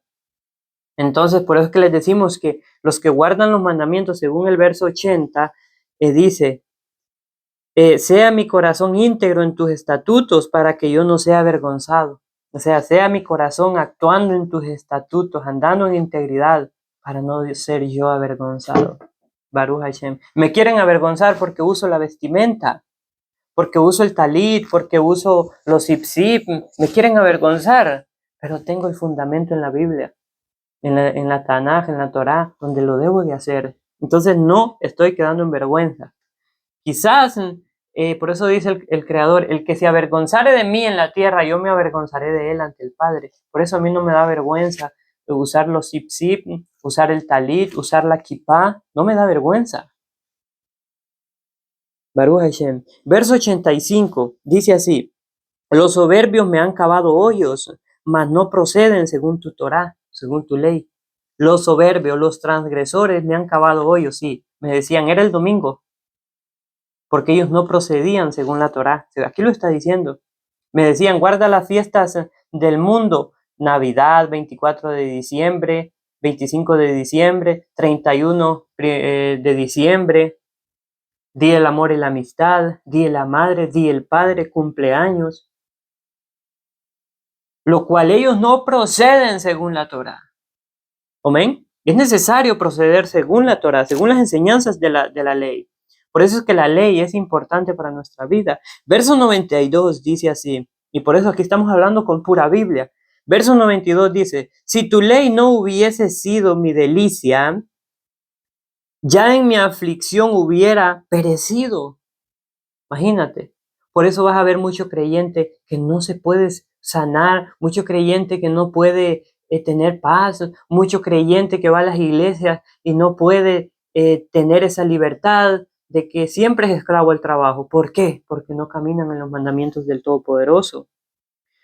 Speaker 1: Entonces, por eso es que les decimos que los que guardan los mandamientos, según el verso 80, dice, sea mi corazón íntegro en tus estatutos para que yo no sea avergonzado. O sea mi corazón actuando en tus estatutos, andando en integridad, para no ser yo avergonzado. Baruch Hashem. Me quieren avergonzar porque uso la vestimenta, porque uso el talit, porque uso los zip, me quieren avergonzar, pero tengo el fundamento en la Biblia, en la Tanaj, en la Torá, donde lo debo de hacer. Entonces no estoy quedando en vergüenza. Quizás, por eso dice el Creador, el que se avergonzare de mí en la tierra, yo me avergonzaré de él ante el Padre. Por eso a mí no me da vergüenza usar los zip, usar el talit, usar la kippah, no me da vergüenza. Baruch Hashem. Verso 85 dice así: los soberbios me han cavado hoyos, mas no proceden según tu Torá, según tu ley. Los soberbios, los transgresores me han cavado hoyos, sí. Me decían, era el domingo, porque ellos no procedían según la Torá. Aquí lo está diciendo. Me decían, guarda las fiestas del mundo, Navidad, 24 de diciembre, 25 de diciembre, 31 de diciembre, Día del amor y la amistad, Día de la madre, Día del padre, cumpleaños, lo cual ellos no proceden según la Torá. ¿Amén? Es necesario proceder según la Torá, según las enseñanzas de la ley. Por eso es que la ley es importante para nuestra vida. Verso 92 dice así, y por eso aquí estamos hablando con pura Biblia. Verso 92 dice, si tu ley no hubiese sido mi delicia, ya en mi aflicción hubiera perecido. Imagínate. Por eso vas a ver mucho creyente que no se puede sanar, mucho creyente que no puede tener paz, mucho creyente que va a las iglesias y no puede tener esa libertad de que siempre es esclavo al trabajo. ¿Por qué? Porque no caminan en los mandamientos del Todopoderoso.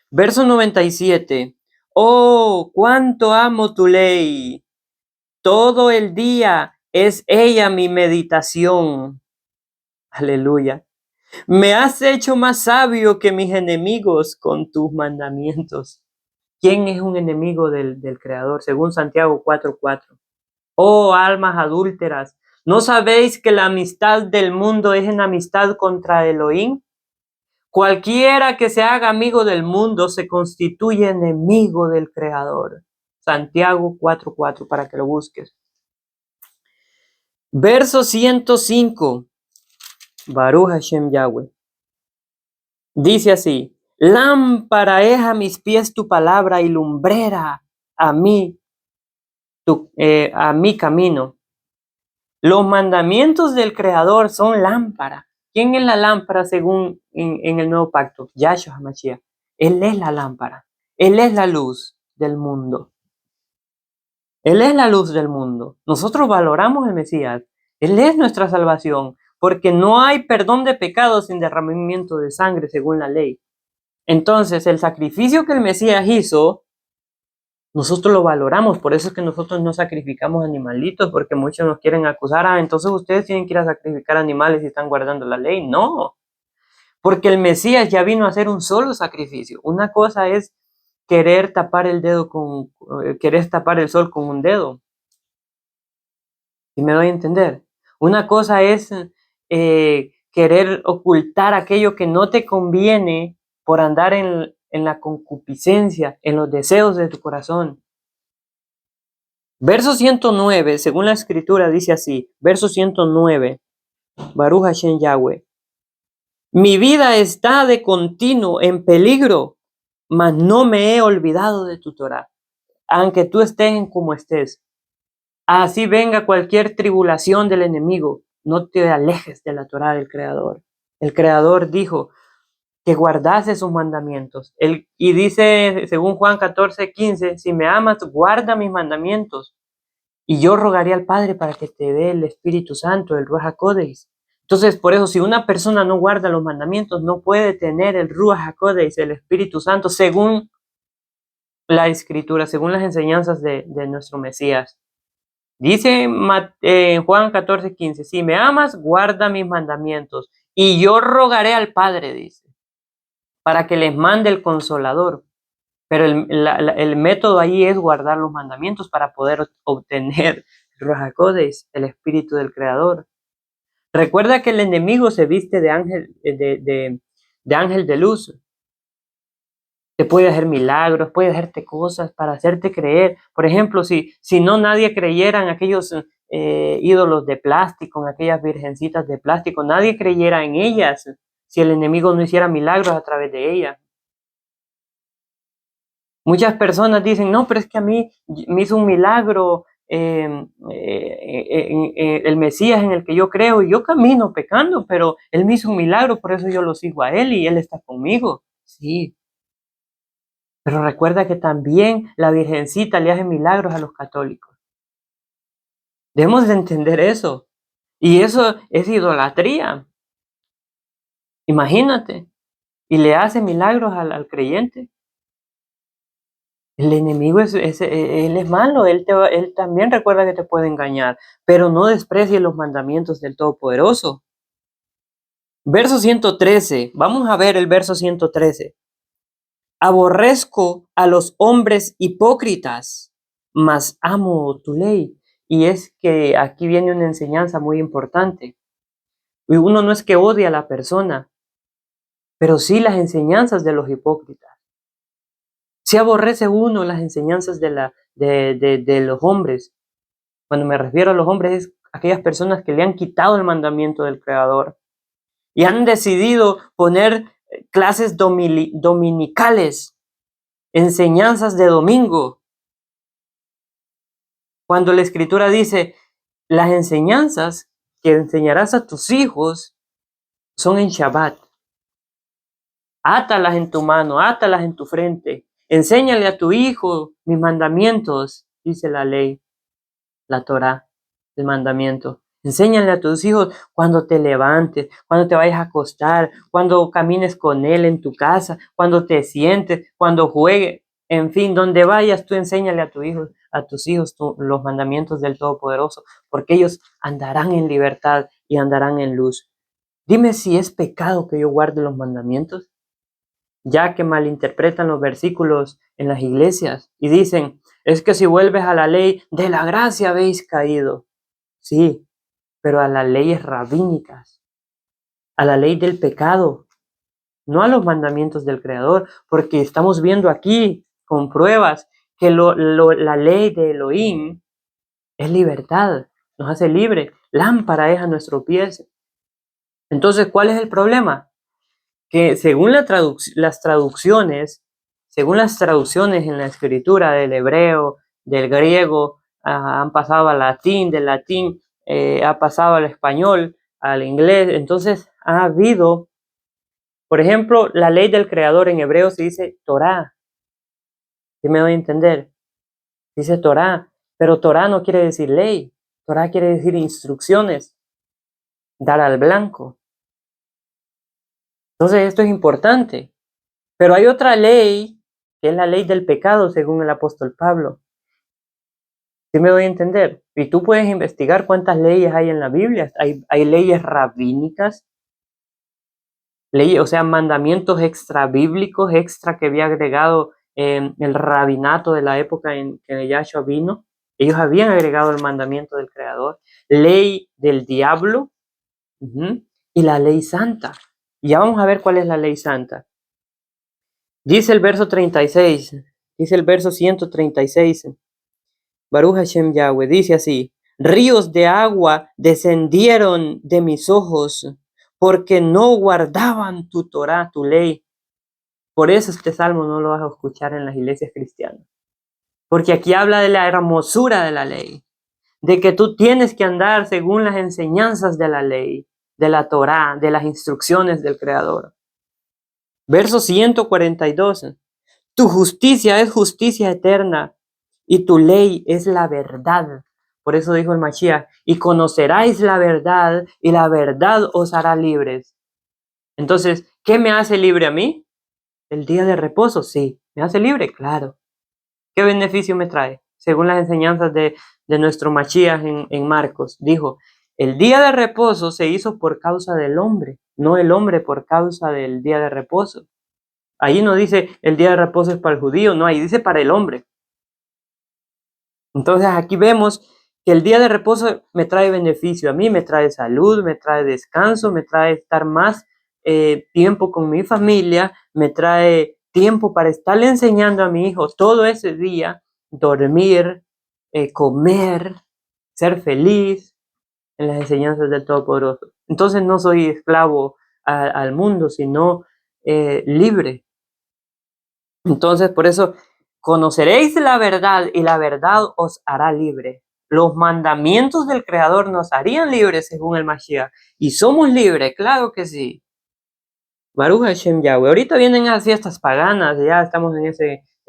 Speaker 1: Verso 97. Oh, cuánto amo tu ley. Todo el día es ella mi meditación. Aleluya. Me has hecho más sabio que mis enemigos con tus mandamientos. ¿Quién es un enemigo del Creador? Según Santiago 4:4. Oh, almas adúlteras, ¿no sabéis que la amistad del mundo es enemistad contra Elohim? Cualquiera que se haga amigo del mundo se constituye enemigo del Creador. Santiago 4:4, para que lo busques. Verso 105. Baruch Hashem Yahweh. Dice así, lámpara es a mis pies tu palabra y lumbrera a mí, a mi camino. Los mandamientos del Creador son lámpara. ¿Quién es la lámpara según en el nuevo pacto? Yahshua HaMashiach. Él es la lámpara. Él es la luz del mundo. Él es la luz del mundo. Nosotros valoramos el Mesías. Él es nuestra salvación, porque no hay perdón de pecados sin derramamiento de sangre según la ley. Entonces, el sacrificio que el Mesías hizo, nosotros lo valoramos. Por eso es que nosotros no sacrificamos animalitos, porque muchos nos quieren acusar. Entonces ustedes tienen que ir a sacrificar animales y están guardando la ley. No, porque el Mesías ya vino a hacer un solo sacrificio. Una cosa es querer tapar el sol con un dedo. ¿Y me doy a entender? Una cosa es querer ocultar aquello que no te conviene por andar en la concupiscencia, en los deseos de tu corazón. Verso 109, según la escritura dice así, verso 109, Baruch Hashem Yahweh. Mi vida está de continuo en peligro, mas no me he olvidado de tu Torah, aunque tú estés como estés. Así venga cualquier tribulación del enemigo, no te alejes de la Torá del Creador. El Creador dijo que guardase sus mandamientos. Y dice, según Juan 14:15, si me amas, guarda mis mandamientos. Y yo rogaré al Padre para que te dé el Espíritu Santo, el Ruach HaKodesh, Entonces, por eso, si una persona no guarda los mandamientos, no puede tener el Ruach HaKodesh, el Espíritu Santo, según la Escritura, según las enseñanzas de nuestro Mesías. Dice Juan 14:15, si me amas, guarda mis mandamientos, y yo rogaré al Padre, dice, para que les mande el Consolador. Pero el método ahí es guardar los mandamientos para poder obtener el Ruach HaKodesh, el Espíritu del Creador. Recuerda que el enemigo se viste de ángel de luz. Te puede hacer milagros, puede hacerte cosas para hacerte creer. Por ejemplo, si no nadie creyera en aquellos ídolos de plástico, en aquellas virgencitas de plástico, nadie creyera en ellas si el enemigo no hiciera milagros a través de ellas. Muchas personas dicen, no, pero es que a mí me hizo un milagro el Mesías en el que yo creo, y yo camino pecando, pero él me hizo un milagro, por eso yo lo sigo a él y él está conmigo. Sí, pero recuerda que también la Virgencita le hace milagros a los católicos. Debemos de entender eso. Y eso es idolatría. Imagínate. Y le hace milagros al creyente. El enemigo él es malo, él también recuerda que te puede engañar, pero no desprecies los mandamientos del Todopoderoso. Verso 113, vamos a ver el verso 113. Aborrezco a los hombres hipócritas, mas amo tu ley. Y es que aquí viene una enseñanza muy importante. Uno no es que odie a la persona, pero sí las enseñanzas de los hipócritas. Si aborrece uno las enseñanzas de los hombres, cuando me refiero a los hombres es aquellas personas que le han quitado el mandamiento del Creador y han decidido poner clases dominicales, enseñanzas de domingo, cuando la Escritura dice, las enseñanzas que enseñarás a tus hijos son en Shabbat. Átalas en tu mano, átalas en tu frente. Enséñale a tu hijo mis mandamientos, dice la ley, la Torá, el mandamiento. Enséñale a tus hijos cuando te levantes, cuando te vayas a acostar, cuando camines con él en tu casa, cuando te sientes, cuando juegues, en fin, donde vayas, tú enséñale a tus hijos los mandamientos del Todopoderoso, porque ellos andarán en libertad y andarán en luz. Dime si es pecado que yo guarde los mandamientos, ya que malinterpretan los versículos en las iglesias y dicen, es que si vuelves a la ley de la gracia habéis caído. Sí, pero a las leyes rabínicas, a la ley del pecado, no a los mandamientos del Creador, porque estamos viendo aquí con pruebas que la ley de Elohim es libertad, nos hace libre, lámpara es a nuestros pies. Entonces, ¿cuál es el problema? Que según las traducciones, según las traducciones en la escritura del hebreo, del griego, han pasado al latín, del latín ha pasado al español, al inglés. Entonces ha habido, por ejemplo, la ley del Creador en hebreo se dice Torah. ¿Sí me doy a entender? Dice Torah, pero Torah no quiere decir ley. Torah quiere decir instrucciones, dar al blanco. Entonces esto es importante. Pero hay otra ley, que es la ley del pecado, según el apóstol Pablo. ¿Sí me doy a entender? Y tú puedes investigar cuántas leyes hay en la Biblia. Hay leyes rabínicas, leyes, o sea, mandamientos extra bíblicos, extra que había agregado el rabinato de la época en que Yahshua vino. Ellos habían agregado el mandamiento del Creador. Ley del diablo y la ley santa. Y ya vamos a ver cuál es la ley santa. Dice el verso 36, dice el verso 136. Baruch Hashem Yahweh, dice así, ríos de agua descendieron de mis ojos, porque no guardaban tu Torah, tu ley. Por eso este salmo no lo vas a escuchar en las iglesias cristianas. Porque aquí habla de la hermosura de la ley, de que tú tienes que andar según las enseñanzas de la ley, de la Torah, de las instrucciones del Creador. Verso 142. Tu justicia es justicia eterna y tu ley es la verdad. Por eso dijo el Mashiach, y conoceráis la verdad, y la verdad os hará libres. Entonces, ¿qué me hace libre a mí? El día de reposo, sí. ¿Me hace libre? Claro. ¿Qué beneficio me trae? Según las enseñanzas de nuestro Mashiach en Marcos, dijo, el día de reposo se hizo por causa del hombre, no el hombre por causa del día de reposo. Ahí no dice el día de reposo es para el judío, no, ahí dice para el hombre. Entonces aquí vemos que el día de reposo me trae beneficio, a mí me trae salud, me trae descanso, me trae estar más tiempo con mi familia, me trae tiempo para estarle enseñando a mi hijo todo ese día, dormir, comer, ser feliz en las enseñanzas del Todopoderoso. Entonces no soy esclavo al mundo, sino libre. Entonces por eso conoceréis la verdad y la verdad os hará libre. Los mandamientos del Creador nos harían libres según el Mashiach. ¿Y somos libres? Claro que sí. Baruch Hashem Yahweh. Ahorita vienen las fiestas paganas, ya estamos en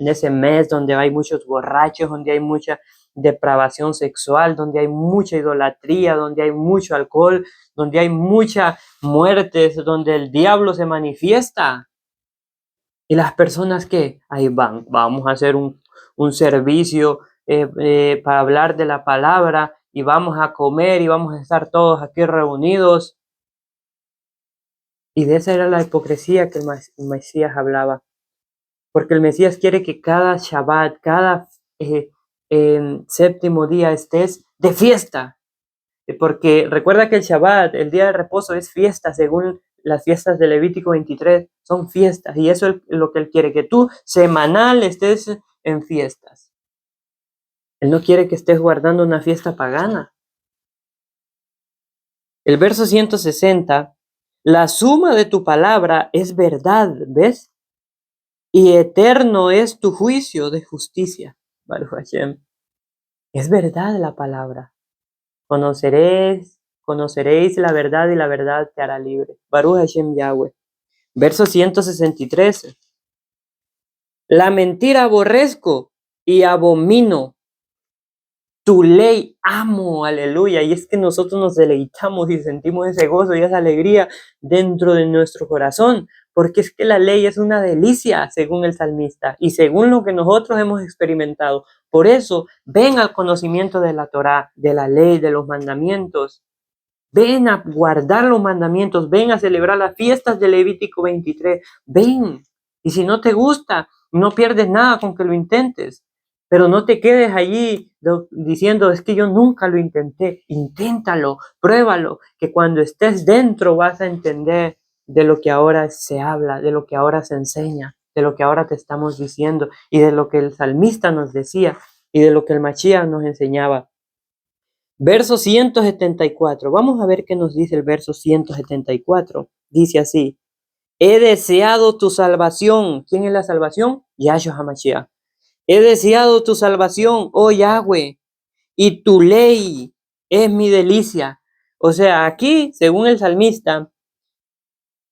Speaker 1: ese mes donde hay muchos borrachos, donde hay mucha depravación sexual, donde hay mucha idolatría, donde hay mucho alcohol, donde hay mucha muertes, donde el diablo se manifiesta. Y las personas que ahí van, vamos a hacer un servicio para hablar de la palabra y vamos a comer y vamos a estar todos aquí reunidos. Y de esa era la hipocresía que el Mesías hablaba. Porque el Mesías quiere que cada Shabbat, cada séptimo día estés de fiesta. Porque recuerda que el Shabbat, el día de reposo, es fiesta, según las fiestas de Levítico 23, son fiestas. Y eso es lo que Él quiere, que tú semanal estés en fiestas. Él no quiere que estés guardando una fiesta pagana. El verso 160, la suma de tu palabra es verdad, ¿ves? Y eterno es tu juicio de justicia. Baruch Hashem. Es verdad la palabra. Conoceréis la verdad y la verdad te hará libre. Baruch Hashem Yahweh. Verso 163. La mentira aborrezco y abomino. Tu ley amo, aleluya. Y es que nosotros nos deleitamos y sentimos ese gozo y esa alegría dentro de nuestro corazón. Porque es que la ley es una delicia, según el salmista, y según lo que nosotros hemos experimentado. Por eso, ven al conocimiento de la Torá, de la ley, de los mandamientos. Ven a guardar los mandamientos, ven a celebrar las fiestas de Levítico 23, ven. Y si no te gusta, no pierdes nada con que lo intentes. Pero no te quedes allí diciendo, es que yo nunca lo intenté. Inténtalo, pruébalo, que cuando estés dentro vas a entender de lo que ahora se habla, de lo que ahora se enseña, de lo que ahora te estamos diciendo y de lo que el salmista nos decía y de lo que el Mashiach nos enseñaba. Verso 174. Vamos a ver qué nos dice el verso 174. Dice así: he deseado tu salvación. ¿Quién es la salvación? Yahshua HaMashiach. He deseado tu salvación, oh Yahweh, y tu ley es mi delicia. O sea, aquí, según el salmista,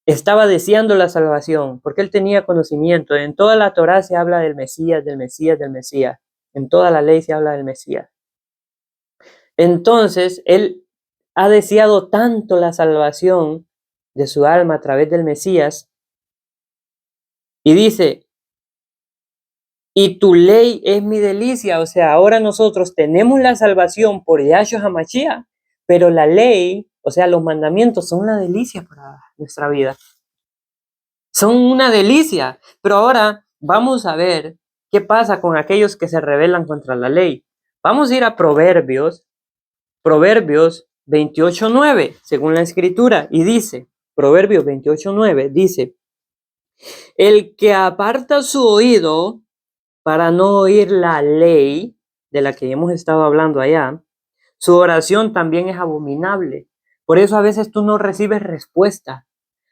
Speaker 1: estaba deseando la salvación, porque él tenía conocimiento. En toda la Torá se habla del Mesías, del Mesías, del Mesías. En toda la ley se habla del Mesías. Entonces, él ha deseado tanto la salvación de su alma a través del Mesías, y dice, y tu ley es mi delicia. O sea, ahora nosotros tenemos la salvación por Yahshua HaMashiach, pero la ley, o sea, los mandamientos son una delicia para nuestra vida. Son una delicia. Pero ahora vamos a ver qué pasa con aquellos que se rebelan contra la ley. Vamos a ir a Proverbios 28:9, según la escritura, y dice, Proverbios 28:9, dice, el que aparta su oído para no oír la ley de la que hemos estado hablando allá, su oración también es abominable. Por eso a veces tú no recibes respuesta.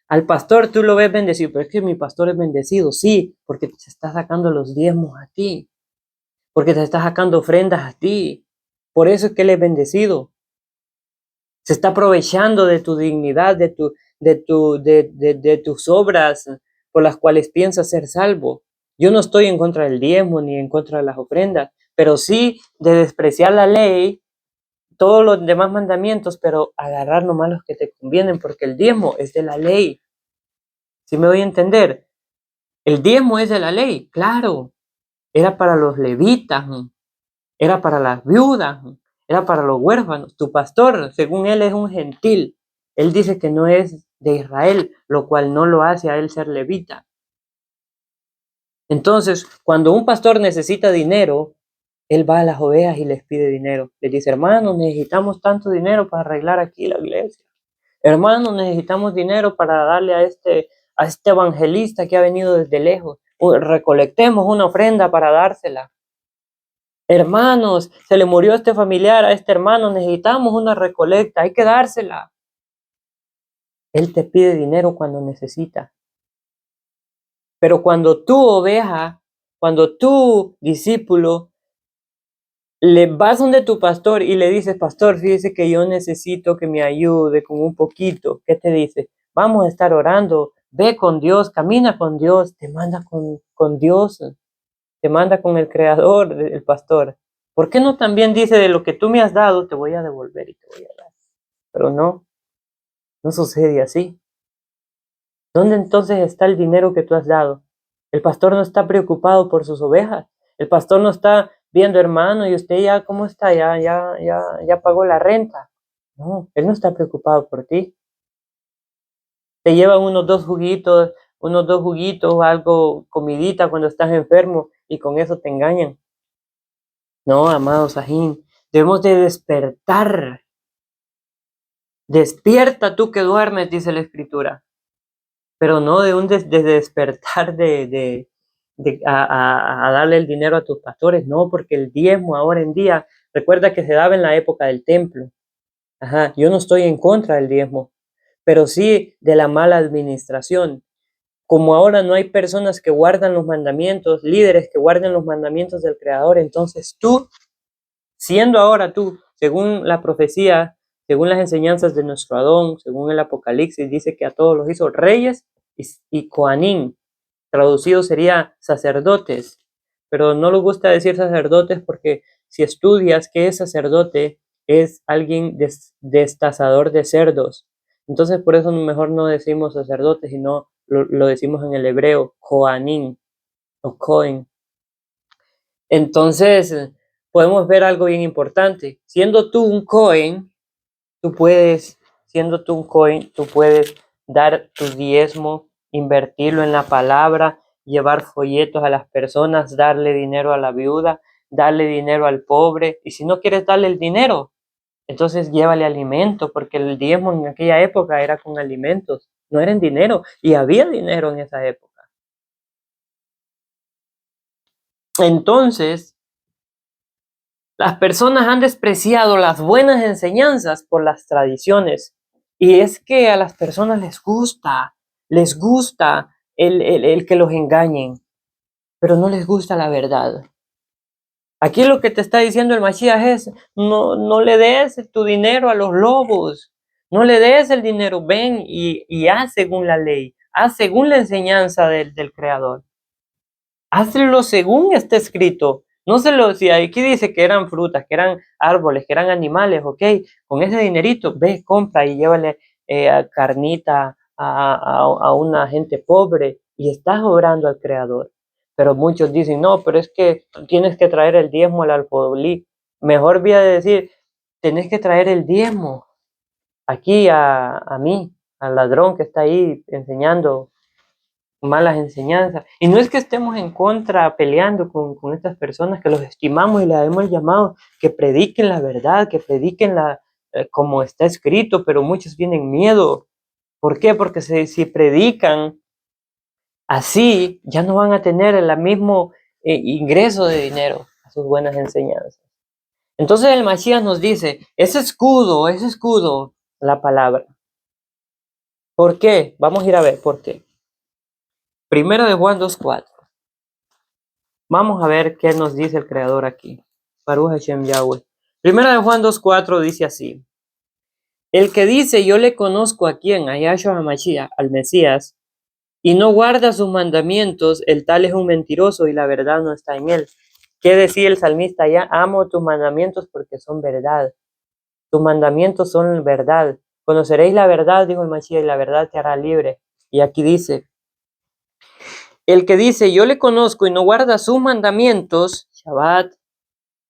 Speaker 1: Al pastor tú lo ves bendecido, pero es que mi pastor es bendecido, sí, porque te está sacando los diezmos a ti, porque te está sacando ofrendas a ti. Por eso es que él es bendecido. Se está aprovechando de tu dignidad, de tus obras por las cuales piensas ser salvo. Yo no estoy en contra del diezmo ni en contra de las ofrendas, pero sí de despreciar la ley todos los demás mandamientos, pero agarrar nomás los que te convienen, porque el diezmo es de la ley. ¿Sí me doy a entender? El diezmo es de la ley, claro. Era para los levitas, era para las viudas, era para los huérfanos. Tu pastor, según él, es un gentil. Él dice que no es de Israel, lo cual no lo hace a él ser levita. Entonces, cuando un pastor necesita dinero, él va a las ovejas y les pide dinero. Les dice, hermano, necesitamos tanto dinero para arreglar aquí la iglesia. Hermano, necesitamos dinero para darle a este evangelista que ha venido desde lejos. Recolectemos una ofrenda para dársela. Hermanos, se le murió a este familiar, a este hermano, necesitamos una recolecta, hay que dársela. Él te pide dinero cuando necesita. Pero cuando tú, oveja, cuando tú, discípulo, le vas donde tu pastor y le dices, pastor, fíjese que yo necesito que me ayude con un poquito. ¿Qué te dice? Vamos a estar orando, ve con Dios, camina con Dios, te manda con Dios, te manda con el creador, el pastor. ¿Por qué no también dice de lo que tú me has dado, te voy a devolver y te voy a dar? Pero no sucede así. ¿Dónde entonces está el dinero que tú has dado? El pastor no está preocupado por sus ovejas. El pastor no está viendo, hermano, y usted ya, ¿cómo está? Ya pagó la renta. No, él no está preocupado por ti. Te llevan unos dos juguitos, algo, comidita cuando estás enfermo y con eso te engañan. No, amado Sajín, debemos de despertar. Despierta tú que duermes, dice la Escritura. Pero no de un despertar a darle el dinero a tus pastores, no, porque el diezmo ahora en día, recuerda que se daba en la época del templo. Ajá, yo no estoy en contra del diezmo, pero sí de la mala administración. Como ahora no hay personas que guardan los mandamientos, líderes que guarden los mandamientos del Creador, entonces tú, siendo ahora tú, según la profecía, según las enseñanzas de nuestro Adón, según el Apocalipsis, dice que a todos los hizo reyes y Coanín, traducido sería sacerdotes, pero no les gusta decir sacerdotes porque si estudias qué es sacerdote, es alguien destazador de cerdos. Entonces por eso mejor no decimos sacerdotes, sino lo decimos en el hebreo, Coanín o Cohen. Entonces podemos ver algo bien importante. Siendo tú un Cohen, tú puedes dar tu diezmo, invertirlo en la palabra, llevar folletos a las personas, darle dinero a la viuda, darle dinero al pobre. Y si no quieres darle el dinero, entonces llévale alimento, porque el diezmo en aquella época era con alimentos, no era en dinero, y había dinero en esa época. Entonces, las personas han despreciado las buenas enseñanzas por las tradiciones. Y es que a las personas les gusta el que los engañen, pero no les gusta la verdad. Aquí lo que te está diciendo el Mashiach es, no le des tu dinero a los lobos, no le des el dinero, ven y haz según la ley, haz según la enseñanza del Creador. Hazlo según está escrito. No se lo, si aquí dice que eran frutas, que eran árboles, que eran animales, ok, con ese dinerito, ve, compra y llévale carnita a una gente pobre y estás obrando al Creador. Pero muchos dicen, no, pero es que tienes que traer el diezmo al alfolí. Mejor voy a decir, tenés que traer el diezmo aquí a mí, al ladrón que está ahí enseñando malas enseñanzas. Y no es que estemos en contra peleando con estas personas, que los estimamos y le damos el llamado, que prediquen la verdad, que prediquen como está escrito, pero muchos tienen miedo. ¿Por qué? Porque si predican así, ya no van a tener el mismo ingreso de dinero a sus buenas enseñanzas. Entonces el Mashiach nos dice, ese escudo, la palabra. ¿Por qué? Vamos a ir a ver por qué. Primero de Juan 2:4. Vamos a ver qué nos dice el Creador aquí. Baruch Hashem Yahweh. Primera de Juan 2:4 dice así. El que dice yo le conozco a quién, a Yahshua HaMashiach, al Mesías, y no guarda sus mandamientos, el tal es un mentiroso y la verdad no está en él. ¿Qué decía el salmista allá? Amo tus mandamientos porque son verdad. Tus mandamientos son verdad. Conoceréis la verdad, dijo el Mashiach, y la verdad te hará libre. Y aquí dice, el que dice, yo le conozco y no guarda sus mandamientos, Shabbat,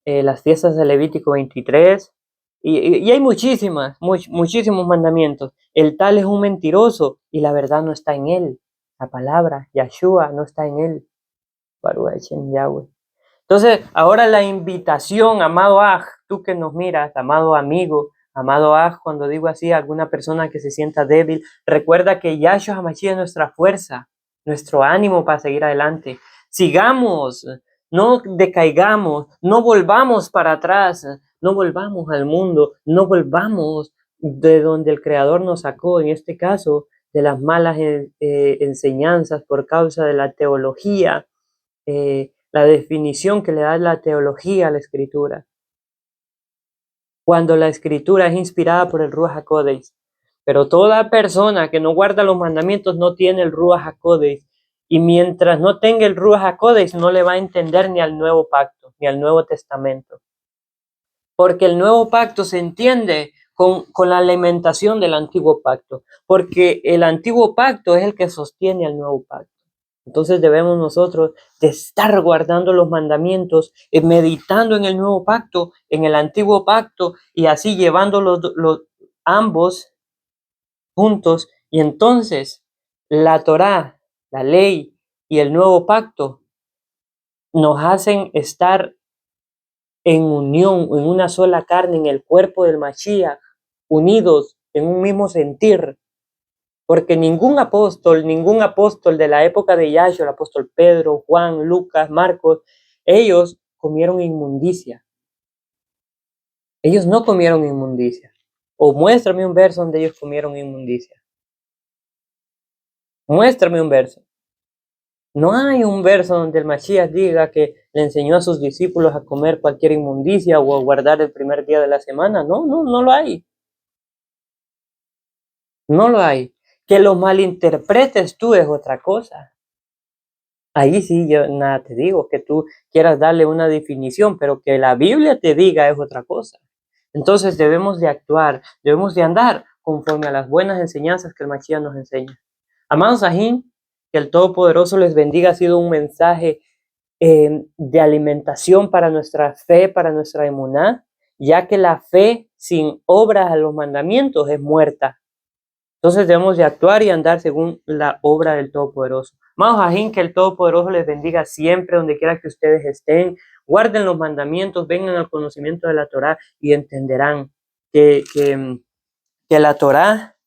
Speaker 1: las fiestas de Levítico 23, y hay muchísimos mandamientos. El tal es un mentiroso y la verdad no está en él. La palabra, Yahshua, no está en él. Baruch Hashem Yahweh. Entonces, ahora la invitación, amado Aj, tú que nos miras, amado amigo, amado Aj, cuando digo así a alguna persona que se sienta débil, recuerda que Yahshua HaMashiach es nuestra fuerza, nuestro ánimo para seguir adelante. Sigamos, no decaigamos, no volvamos para atrás, no volvamos al mundo, no volvamos de donde el Creador nos sacó, en este caso, de las malas enseñanzas por causa de la teología, la definición que le da la teología a la escritura. Cuando la escritura es inspirada por el Ruach HaKodesh. Pero toda persona que no guarda los mandamientos no tiene el Ruach HaKodesh. Y mientras no tenga el Ruach HaKodesh no le va a entender ni al nuevo pacto, ni al Nuevo Testamento. Porque el nuevo pacto se entiende con la alimentación del antiguo pacto. Porque el antiguo pacto es el que sostiene al nuevo pacto. Entonces debemos nosotros de estar guardando los mandamientos, meditando en el nuevo pacto, en el antiguo pacto, y así llevando los ambos juntos. Y entonces la Torá, la ley y el nuevo pacto nos hacen estar en unión, en una sola carne, en el cuerpo del Mashiach, unidos en un mismo sentir. Porque ningún apóstol de la época de Yahshua, el apóstol Pedro, Juan, Lucas, Marcos, ellos comieron inmundicia. Ellos no comieron inmundicia. O muéstrame un verso donde ellos comieron inmundicia. Muéstrame un verso. No hay un verso donde el Mashiach diga que le enseñó a sus discípulos a comer cualquier inmundicia o a guardar el primer día de la semana. No lo hay. No lo hay. Que lo malinterpretes tú es otra cosa. Ahí sí yo nada te digo, que tú quieras darle una definición, pero que la Biblia te diga es otra cosa. Entonces debemos de actuar, debemos de andar conforme a las buenas enseñanzas que el Mashiach nos enseña. Amados ajín, que el Todopoderoso les bendiga. Ha sido un mensaje de alimentación para nuestra fe, para nuestra emuná, ya que la fe sin obras a los mandamientos es muerta. Entonces debemos de actuar y andar según la obra del Todopoderoso. Amados ajín, que el Todopoderoso les bendiga siempre, donde quiera que ustedes estén. Guarden los mandamientos, vengan al conocimiento de la Torá y entenderán que la Torá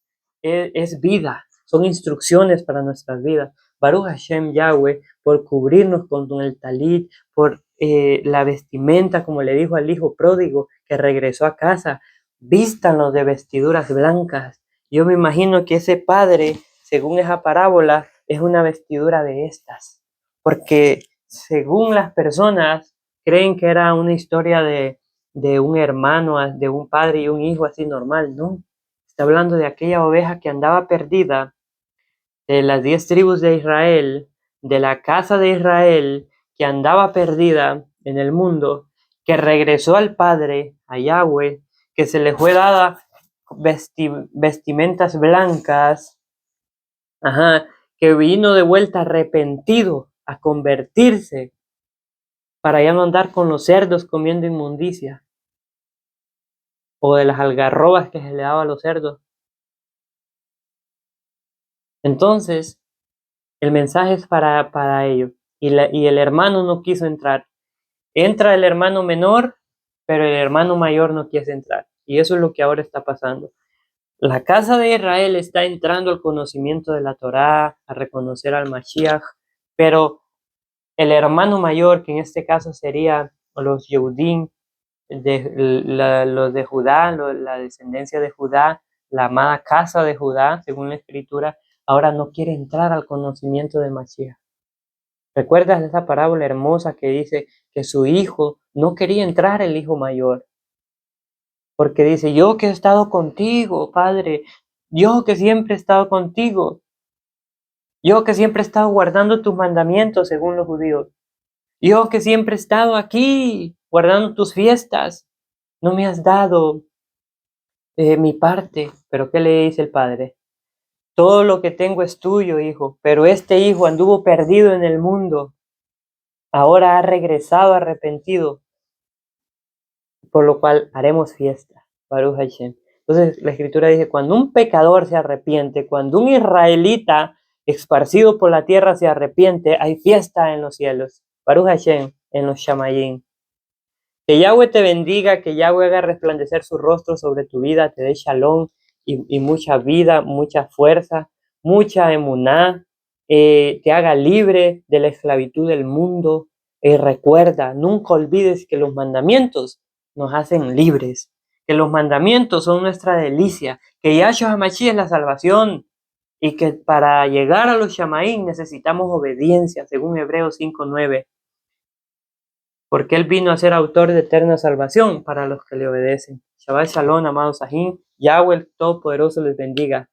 Speaker 1: es vida, son instrucciones para nuestras vidas. Baruch Hashem Yahweh, por cubrirnos con el talit, por la vestimenta, como le dijo al hijo pródigo que regresó a casa, vístanlos de vestiduras blancas. Yo me imagino que ese padre, según esa parábola, es una vestidura de estas, porque según las personas creen que era una historia de un hermano, de un padre y un hijo así normal. No, está hablando de aquella oveja que andaba perdida, de las 10 tribus de Israel, de la casa de Israel, que andaba perdida en el mundo, que regresó al Padre, a Yahweh, que se le fue dada vestimentas blancas, que vino de vuelta arrepentido a convertirse para ya no andar con los cerdos comiendo inmundicia o de las algarrobas que se le daba a los cerdos. Entonces, el mensaje es para ellos. Y el hermano no quiso entrar. Entra el hermano menor, pero el hermano mayor no quiere entrar. Y eso es lo que ahora está pasando. La casa de Israel está entrando al conocimiento de la Torá, a reconocer al Mashiach, pero el hermano mayor, que en este caso sería los Yehudim, los de Judá, la descendencia de Judá, la amada casa de Judá, según la escritura, ahora no quiere entrar al conocimiento del Mashiach. ¿Recuerdas esa parábola hermosa que dice que su hijo no quería entrar, el hijo mayor? Porque dice, yo que he estado contigo, Padre, yo que siempre he estado contigo, yo que siempre he estado guardando tus mandamientos, según los judíos, yo que siempre he estado aquí guardando tus fiestas, no me has dado Mi parte, pero ¿qué le dice el padre? Todo lo que tengo es tuyo, hijo, pero este hijo anduvo perdido en el mundo, ahora ha regresado arrepentido, por lo cual haremos fiesta. Baruch Hashem. Entonces la escritura dice, cuando un pecador se arrepiente, cuando un israelita esparcido por la tierra se arrepiente, hay fiesta en los cielos. Baruch Hashem, en los Shamayim. Que Yahweh te bendiga, que Yahweh haga resplandecer su rostro sobre tu vida, te dé shalom y mucha vida, mucha fuerza, mucha emuná, te haga libre de la esclavitud del mundo. Recuerda, nunca olvides que los mandamientos nos hacen libres, que los mandamientos son nuestra delicia, que Yahshua HaMashiach es la salvación y que para llegar a los Shamaín necesitamos obediencia, según Hebreos 5:9. Porque Él vino a ser autor de eterna salvación para los que le obedecen. Shabbat Shalom, amados Sahin. Yahweh el Todopoderoso les bendiga.